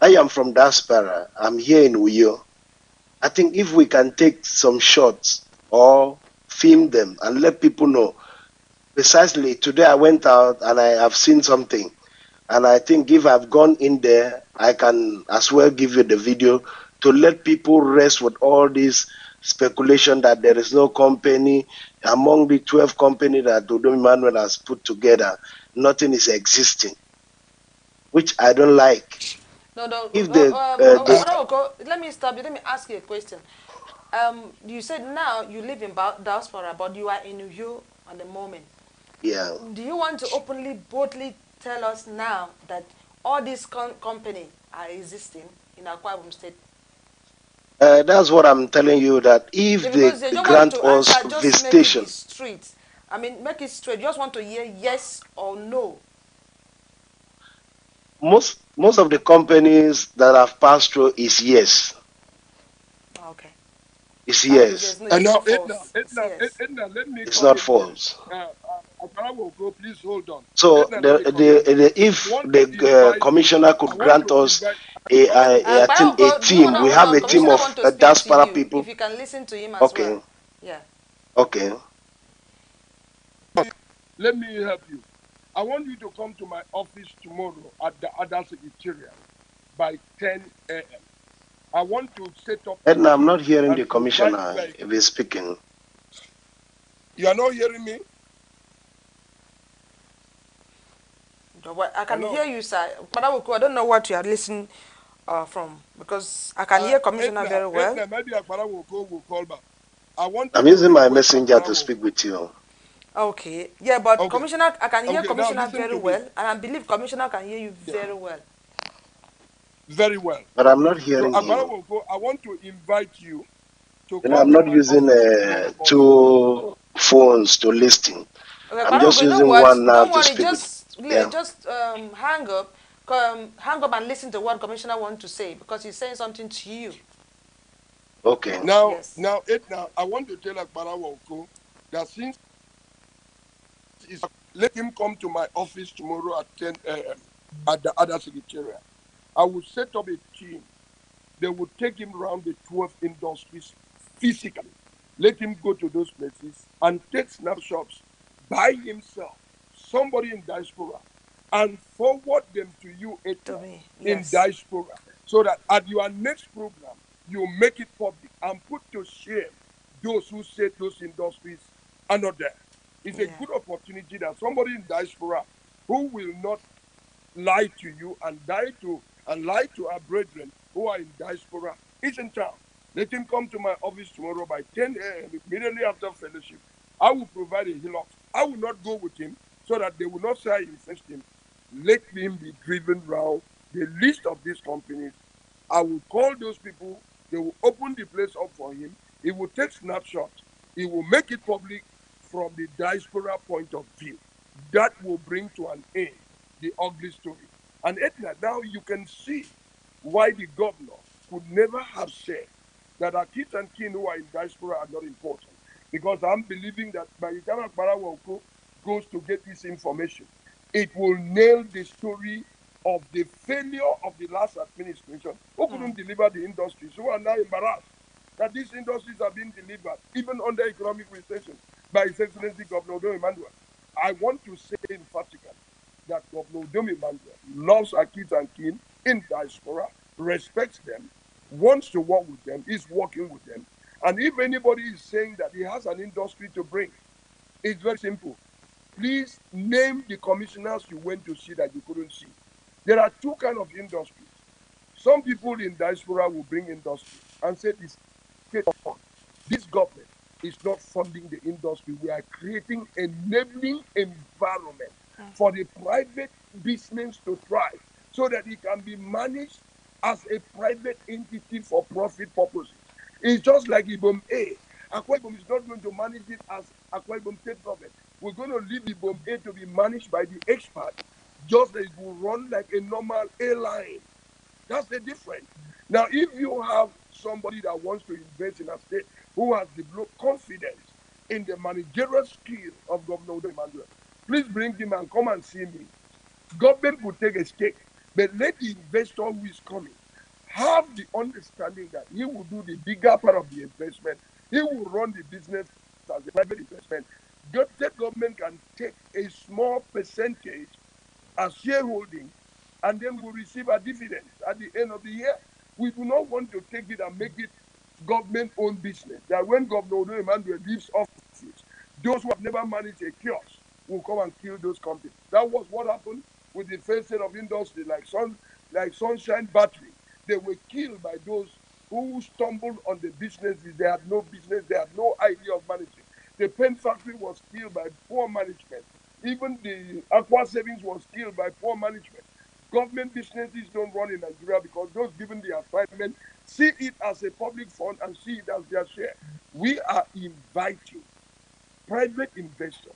I am from diaspora. I'm here in Uyo. I think if we can take some shots or film them and let people know. Precisely, today I went out and I have seen something. And I think if I've gone in there, I can as well give you the video to let people rest with all this speculation that there is no company among the 12 companies that Dodo Emmanuel has put together. Nothing is existing, which I don't like. No, no. If the Let me stop you. Let me ask you a question. You said now you live in diaspora, but you are in Uyo at the moment. yeah, Do you want to openly, boldly tell us now that all these companies are existing in Akwa Ibom State? that's what I'm telling you. That if Yeah, they because they don't want grant to us answer, just make it visitation, straight. I mean, make it straight. You just want to hear yes or no. most of the companies that have passed through is yes. Okay. It's That means yes. there's no, And it's now, not false. It's yes. Edna, let me It's come not in here. false. Akwa will go, please hold on. So Edna, let me come in here. if I want to the invite, commissioner I could want grant to us invite, a Do you team, we hold have on? a team Commissioner of want to speak to diaspora you. If people. you can listen to him as Okay, well. Yeah. okay. let me help you. I want you to come to my office tomorrow at the other secretariat by 10 a.m. I want to set up a And I'm team not hearing and the provide commissioner very. if he's speaking. You are not hearing me? I can Hello? hear you, sir. But I don't know what you are listening from, because I can hear Commissioner very well. Edna, maybe Akbara will call back. I want you I'm to using my request messenger Akbara to will speak go. with you. Okay. Yeah, but Okay. Commissioner, I can hear Okay, now Commissioner listen very to me. well, and I believe Commissioner can hear you Yeah, very well. very well. But I'm not So hearing Akbara him. will go. I want to invite you to You know, come I'm to not my using office tomorrow also. two phones to listen. Okay, I'm Kwara, just you know using what? one now Don't to worry. speak with. Yeah. Just hang up and listen to what Commissioner wants to say, because he's saying something to you. Okay. Yes. Now, Edna, I want to tell Akbara will go that since let him come to my office tomorrow at 10 a.m. at the other secretariat. I will set up a team. They will take him around the 12 industries physically. Let him go to those places and take snapshots by himself, somebody in diaspora, and forward them to you, To Etna, me. in Yes. diaspora, so that at your next program, you make it public and put to shame those who said those industries are not there. It's a Yeah. good opportunity that somebody in diaspora who will not lie to you and lie to our brethren who are in diaspora is in town. Let him come to my office tomorrow by 10 a.m. immediately after fellowship. I will provide a hillock. I will not go with him. so that they will not say I influenced him. Let him be driven round the list of these companies. I will call those people. They will open the place up for him. He will take snapshots. He will make it public from the diaspora point of view. That will bring to an end the ugly story. And Edna, now you can see why the governor could never have said that our kids and kin who are in diaspora are not important. Because I'm believing that by the time Akbara Woko goes to get this information, it will nail the story of the failure of the last administration who couldn't deliver the industries, who are now embarrassed that these industries are being delivered, even under economic recession, by His Excellency Governor Odo Emmanuel. I want to say emphatically that Governor Odo Emmanuel loves our kids and kin in diaspora, respects them, wants to work with them, is working with them. And if anybody is saying that he has an industry to bring, it's very simple. Please name the commissioners you went to see that you couldn't see. There are two kinds of industries. Some people in diaspora will bring industry and say this government is not funding the industry. We are creating enabling environment for the private business to thrive so that it can be managed as a private entity for profit purposes. It's just like Ibom A. Akwa Ibom is not going to manage it as Akwa Ibom state government. We're going to leave Ibom A to be managed by the expert, just as it will run like a normal airline. That's the difference. Now, if you have somebody that wants to invest in a state who has developed confidence in the managerial skill of Governor Odo Emmanuel, please bring him and come and see me. Government will take a stake, but let the investor who is coming have the understanding that he will do the bigger part of the investment. He will run the business as a private investment. The state government can take a small percentage as shareholding, and then we'll receive a dividend at the end of the year. We do not want to take it and make it government-owned business. That when Governor Odo Emmanuel leaves office, those who have never managed a kiosk will come and kill those companies. That was what happened with the first set of industry, like Sunshine Battery. They were killed by those who stumbled on the businesses. They had no business. They had no idea of managing. The pen factory was killed by poor management. Even the Akwa savings was killed by poor management. Government businesses don't run in Nigeria because those given the assignment see it as a public fund and see it as their share. We are inviting private investors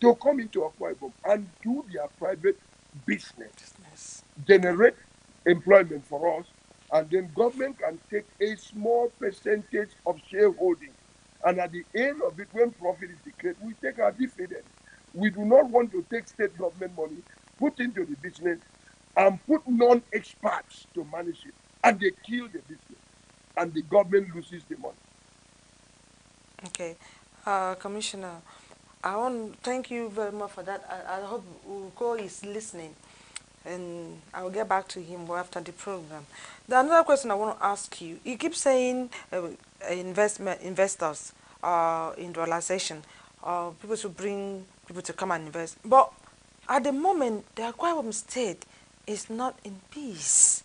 to come into Akwa Ibom and do their private business, generate employment for us, and then government can take a small percentage of shareholding. And at the end of it, when profit is declared, we take our dividend. We do not want to take state government money, put into the business, and put non-experts to manage it. And they kill the business. And the government loses the money. Okay. Commissioner, I want to thank you very much for that. I hope Ugo is listening, and I will get back to him after the program. The another question I want to ask you: you keep saying investors, industrialization, people to bring people to come and invest, but at the moment, the Akwa Ibom state is not in peace.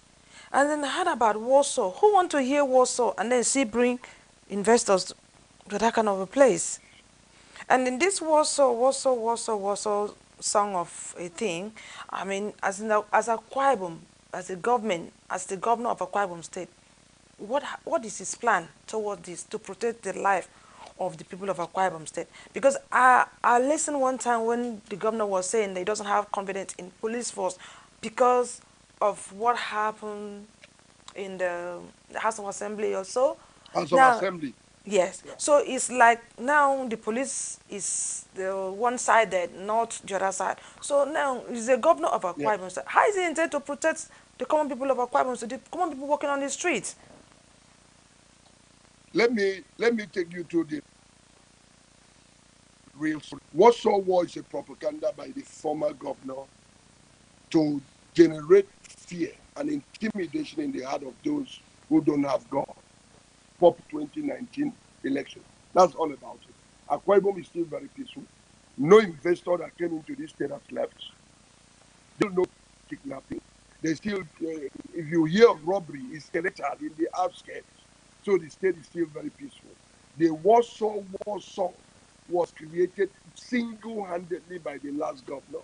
And then I heard about Warsaw. Who want to hear Warsaw and then see bring investors to that kind of a place? And in this Warsaw song of a thing, I mean, as Akwa Ibom, as a government, as the governor of Akwa Ibom State, what is his plan toward this to protect the life of the people of Akwa Ibom State? Because I listened one time when the governor was saying that he doesn't have confidence in police force because of what happened in the House of Assembly or so. House of Now, Assembly. yes. Yeah. So it's like now the police is the one sided, not the other side. So now he's the governor of Akwa Ibom State. How is he intended to protect the common people of Akwa Ibom State, the common people walking on the streets? Let me take you to the real story. Warsaw War is a propaganda by the former governor to generate fear and intimidation in the heart of those who don't have God. For 2019 election. That's all about it. Akwa Ibom is still very peaceful. No investor that came into this state has left. Still no kidnapping. They still, if you hear of robbery, it's selected in the outskirts. So the state is still very peaceful. The Warsaw War song was created single-handedly by the last governor,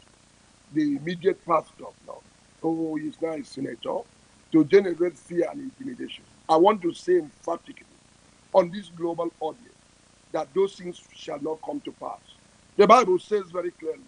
the immediate past governor, who is now a senator, to generate fear and intimidation. I want to say emphatically on this global audience that those things shall not come to pass. The Bible says very clearly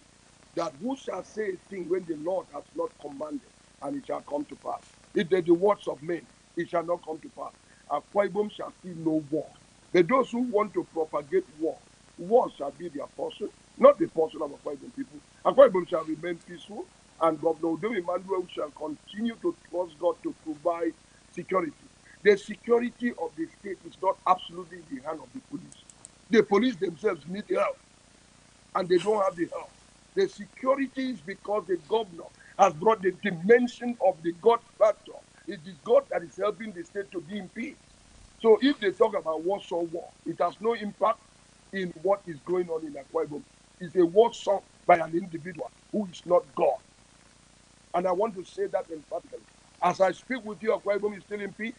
that who shall say a thing when the Lord has not commanded, and it shall come to pass. If they're the words of men, it shall not come to pass. Akwa Ibom shall see no war. But those who want to propagate war, war shall be their portion, not the portion of Akwa Ibom people. Akwa Ibom shall remain peaceful, and Governor Udom Emmanuel shall continue to trust God to provide security. The security of the state is not absolutely in the hand of the police. The police themselves need help, and they don't have the help. The security is because the governor has brought the dimension of the God factor. It is God that is helping the state to be in peace. So if they talk about Warsaw War, it has no impact in what is going on in Akwa Ibom. It's a war song by an individual who is not God. And I want to say that emphatically. As I speak with you, Akwa Ibom is still in peace.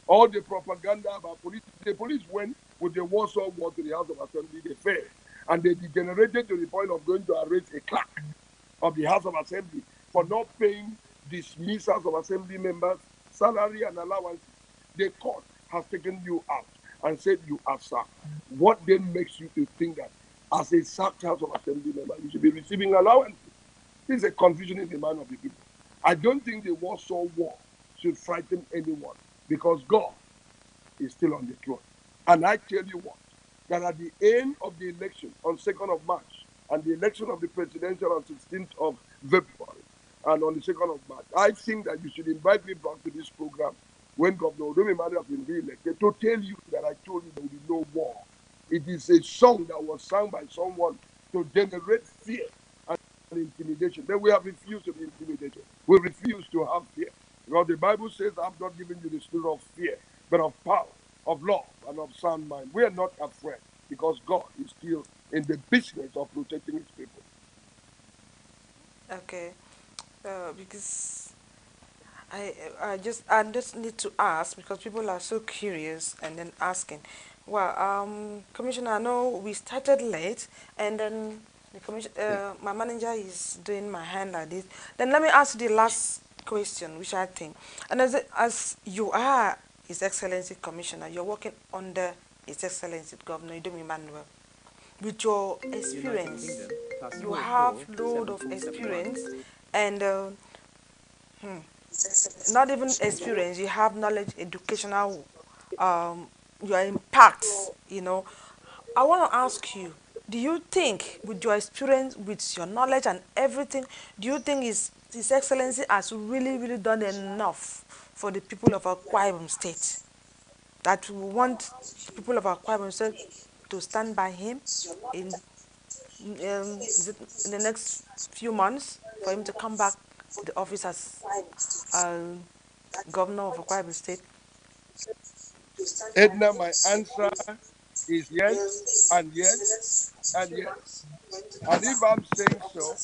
All the propaganda about police, the police went with the Warsaw War to the House of Assembly, they failed. And they degenerated to the point of going to arrest a clerk of the House of Assembly for not paying dismissals of assembly members' salary and allowances. The court has taken you out and said you are sacked. What then makes you to think that as a sacked House of Assembly member, you should be receiving allowances? This is a confusion in the mind of the people. I don't think the Warsaw War should frighten anyone, because God is still on the throne. And I tell you what, that at the end of the election on 2nd of March, and the election of the presidential on 16th of February, and on the 2nd of March, I think that you should invite me back to this program when Governor Udom Emmanuel has been re-elected, to tell you that I told you there will be no war. It is a song that was sung by someone to generate fear and intimidation. Then we have refused to be intimidated. We refuse to have fear. Because the Bible says, I've not given you the spirit of fear, but of power, of love, and of sound mind. We are not afraid, because God is still in the business of protecting his people. Okay. Because I just need to ask, because people are so curious and then asking. Well, Commissioner, I know we started late, and then my manager is doing my hand like this. Then let me ask the last question, which I think, and as you are His Excellency Commissioner, you're working under His Excellency Governor Idom Emmanuel. With your experience, you have load of experience, and not even experience, you have knowledge, educational, your impacts, I want to ask you, do you think with your experience, with your knowledge and everything, do you think His Excellency has really, really done enough for the people of Akwa Ibom State? That we want the people of Akwa Ibom State to stand by him in, is it in the next few months, for him to come back to the office as um, governor of Akwa Ibom State? Edna, my answer is yes, and yes, and yes. And if I'm saying so,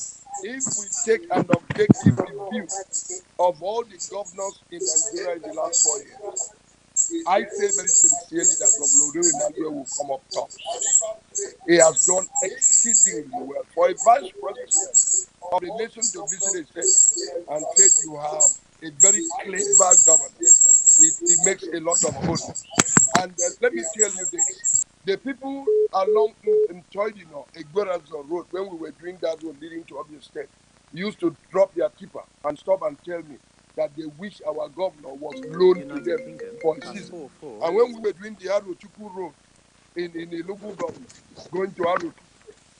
if we take an objective review of all the governors in Nigeria in the last 4 years, I say very sincerely that Governor Udom Emmanuel will come up tops. He has done exceedingly well. For a vice president of the nation to visit a state and said you have a very clever governor, it makes a lot of odds. And let me tell you this. The people along Ntoidino, Egberazon Road, when we were doing that road leading to Obio State, used to drop their tipper and stop and tell me that they wish our governor was loaned to them for a season. And when we were doing the Arochukwu Road in the local government, going to Arochukwu,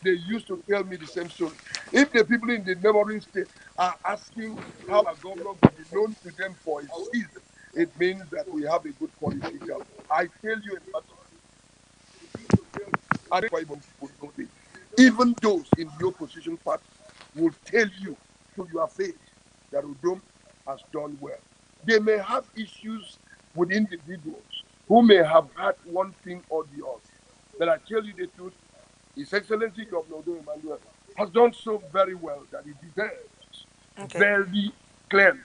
they used to tell me the same story. If the people in the neighboring state are asking how a governor will be loaned to them for a season, it means that we have a good quality government. I tell you in particular, even those in the opposition party will tell you to your face that Udom has done well. They may have issues with individuals who may have had one thing or the other. But I tell you the truth, His Excellency Governor Udom Emmanuel has done so very well that he deserves Okay. very clearly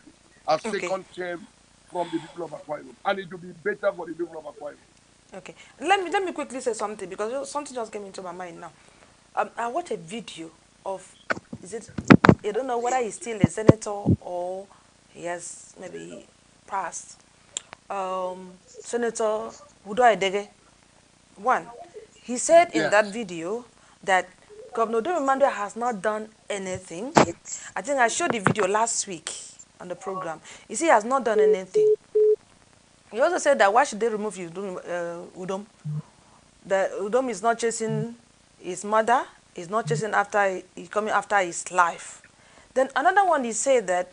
a Okay. second term from the people of Akwa Ibom. And it will be better for the people of Akwa Ibom. Okay, let me quickly say something because something just came into my mind now. I watched a video of, is it? I don't know whether he's still a senator or he has maybe passed. Senator Udo Edege. One, he said in that Yes. video that Governor Doremandre has not done anything. I think I showed the video last week on the program. You see, he has not done anything. He also said that why should they remove Udom? That Udom is not chasing his mother, he's not chasing after, he's coming after his life. Then another one, he said that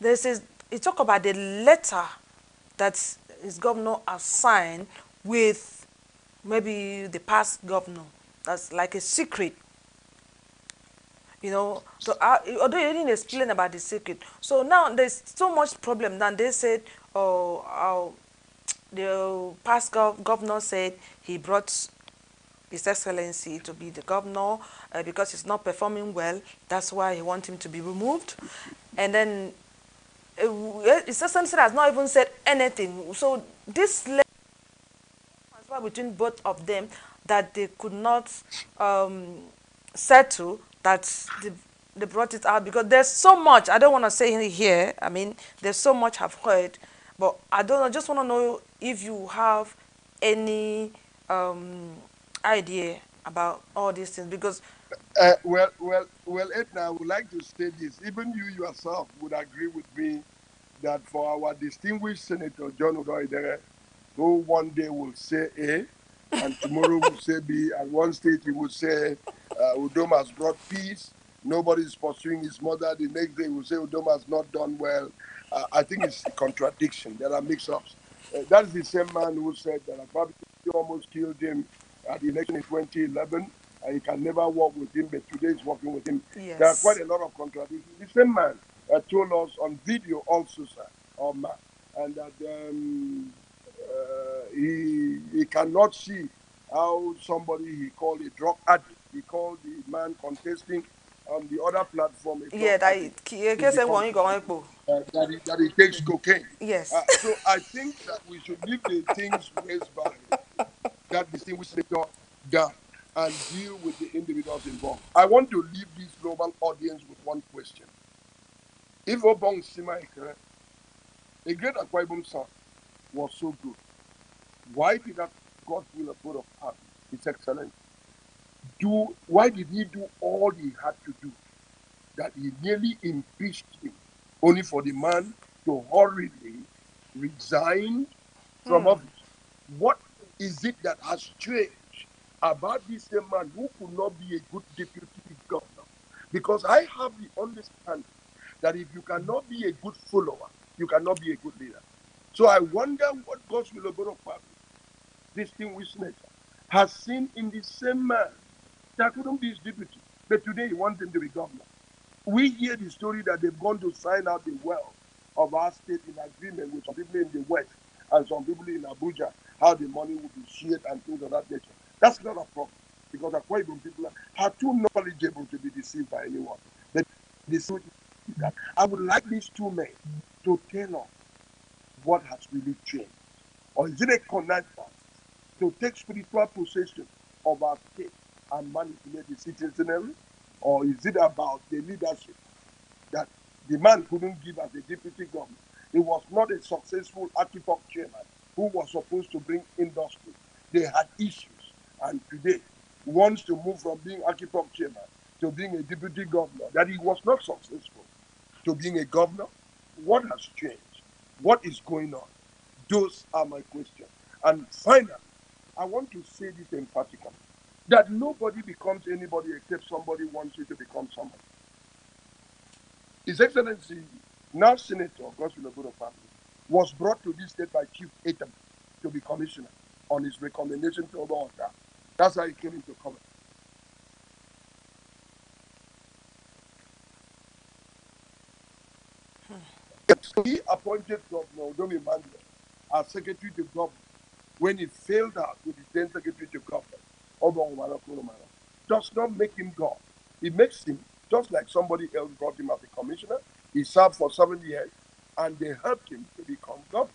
he talked about the letter that his governor has signed with maybe the past governor. That's like a secret, you know. So although you didn't explain about the secret, so now there's so much problem. Now they said, oh, the past governor said he brought His Excellency to be the governor because he's not performing well. That's why he wants him to be removed. And then His Excellency has not even said anything. So this transfer between both of them that they could not settle, that they brought it out because there's so much. I don't want to say it here. I mean, there's so much I've heard, but I don't know. I just want to know if you have any idea about all these things because Well, Edna, I would like to say this. Even you yourself would agree with me that for our distinguished Senator John Odoidere, who one day will say A, and tomorrow will say B, and one stage he will say Udom has brought peace, nobody is pursuing his mother, the next day he will say Udom has not done well. I think it's a contradiction. There are mix-ups. That's the same man who said that Akwa almost killed him at the election in 2011, and he can never work with him, but today he's working with him. There are quite yes, a lot of contradictions. The same man told us on video also, sir, or man, and that he cannot see how somebody he called a drug addict, he called the man contesting on the other platform a drug yeah, that addict to case become one president, go that he takes cocaine. yes. So I think that we should leave the things raised by that distinguished senator down and deal with the individuals involved. I want to leave this global audience with one question. If Obong Simaike, a great Akwa Ibom son, was so good, why did that God will of God of heart, His Excellency, why did he do all he had to do? That he nearly impeached him, only for the man to hurriedly resign from office. What is it that has changed about this same man who could not be a good deputy governor? Because I have the understanding that if you cannot be a good follower, you cannot be a good leader. So I wonder what God's will of distinguished senator, has seen in the same man that couldn't be his deputy, but today he wants him to be governor. We hear the story that they've gone to sign out the wealth of our state in agreement with some people in the West and some people in Abuja, how the money will be shared and things of that nature. That's not a problem because Akwa Ibom people are too knowledgeable to be deceived by anyone. But the truth is that I would like these two men to tell us what has really changed. Or is it a connivance to take spiritual possession of our state and manipulate the citizenry? Or is it about the leadership that the man couldn't give as a deputy governor? He was not a successful Akipok chairman who was supposed to bring industry. They had issues. And today, wants to move from being Akipok chairman to being a deputy governor, that he was not successful, to being a governor. What has changed? What is going on? Those are my questions. And finally, I want to say this emphatically, that nobody becomes anybody except somebody wants you to become somebody. His Excellency, now Senator Godswill Obodo family, was brought to this state by Chief Ephraim to be commissioner on his recommendation to Oba. That's how he came into comment. He appointed Governor Odomi Mandela as Secretary to Government when he failed out with his then Secretary to Government, Oba Omaro Kurumara. Does not make him God. It makes him just like somebody else brought him as a commissioner. He served for 7 years and they helped him to become governor.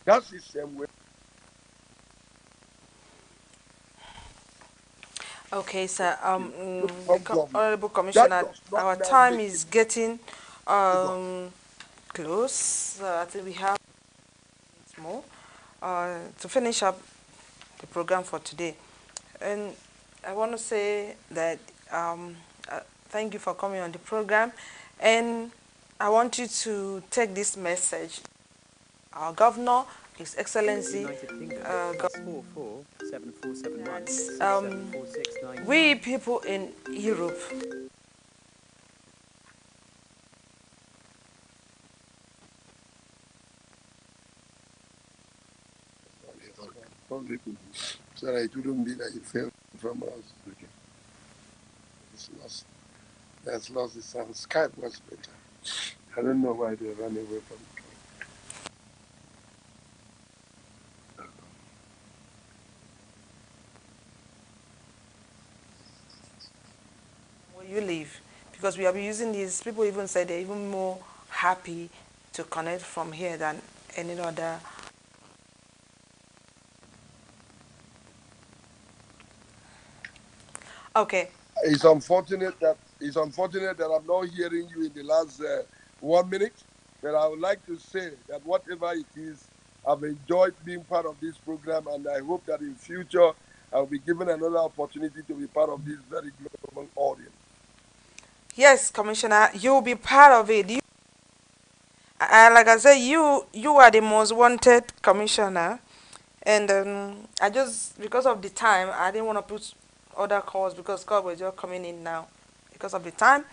That's the same way. Okay, sir. From governor. Honorable That Commissioner, does not our now time make him is getting a god. close. I think we have more to finish up the program for today. And I want to say that thank you for coming on the program. And I want you to take this message. Our governor, His Excellency, we people in Europe, Sorry, it wouldn't be that he fell from us. Okay. It's lost. That's lost the sound. Skype was better. I don't know why they ran away from it. where you live, because we have been using these, people even say they're even more happy to connect from here than any other. Okay. It's unfortunate that I'm not hearing you in the last 1 minute. But I would like to say that whatever it is, I've enjoyed being part of this program, and I hope that in future I'll be given another opportunity to be part of this very global audience. Yes, Commissioner, you'll be part of it. Like I said, you are the most wanted commissioner, and I just, because of the time, I didn't want to put other calls because calls were just coming in now. Because of the time,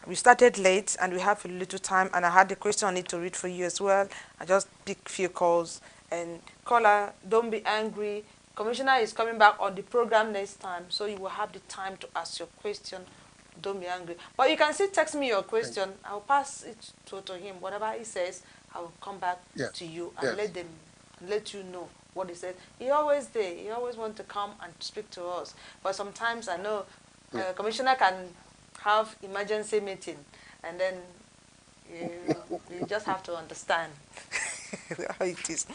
we started late and we have a little time, and I had the question I need to read for you as well. I just pick few calls, and caller, don't be angry. Commissioner is coming back on the program next time, so you will have the time to ask your question. Don't be angry. But you can still text me your question. I'll pass it to him. Whatever he says, I will come back Yes, to you and yes. let you know what he said. He always there. He always want to come and speak to us. But sometimes I know Yeah. commissioner can have emergency meeting, and then you just have to understand how it is.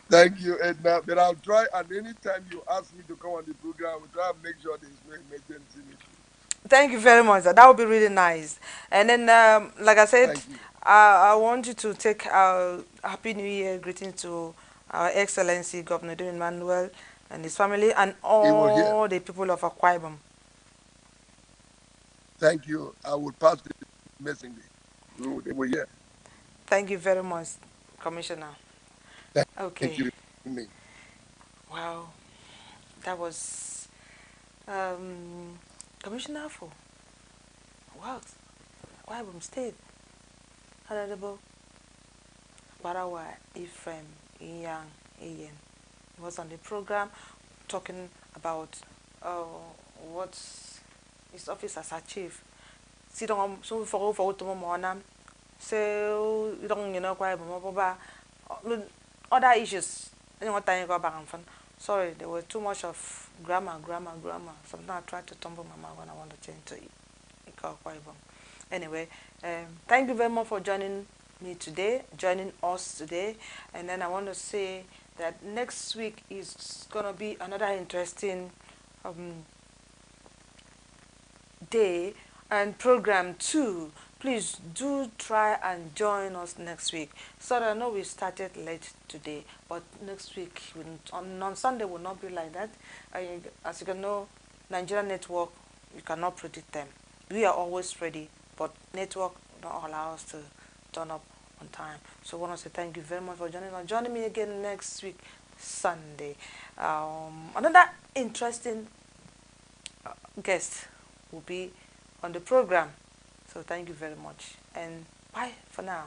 Thank you, Edna. But I'll try, and anytime you ask me to come on the program, we'll try and make sure there's no emergency meeting. Thank you very much. That would be really nice. And then, like I said, Thank you. I want you to take our Happy New Year greeting to Our Excellency Governor Don Emmanuel and his family and He will hear. all the people of Akwa Ibom. Thank you. I will pass the message. They will hear. Thank you very much, Commissioner. Thank Okay. you. Me. Wow. That was Commissioner for Works, Akwa Ibom State, Honorable Barawa Ephraim Inyangeyen. He was on the program talking about uh, what his office has achieved. Sidong so for to monam so dong you know kwa ba other issues any what time go back and fun. Sorry, there was too much of grammar. Sometimes I try to tumble my mouth when I want to change to Ibom. Anyway, thank you very much for joining us today. And then I want to say that next week is gonna be another interesting um, day and program too. Please do try and join us next week. Sorry, I know we started late today, but next week on Sunday will not be like that. As you can know, Nigeria network, you cannot predict them. We are always ready, but network don't allow us to turn up on time. So I want to say thank you very much for joining us. Joining me again next week, Sunday. Another interesting guest will be on the program. So thank you very much and bye for now.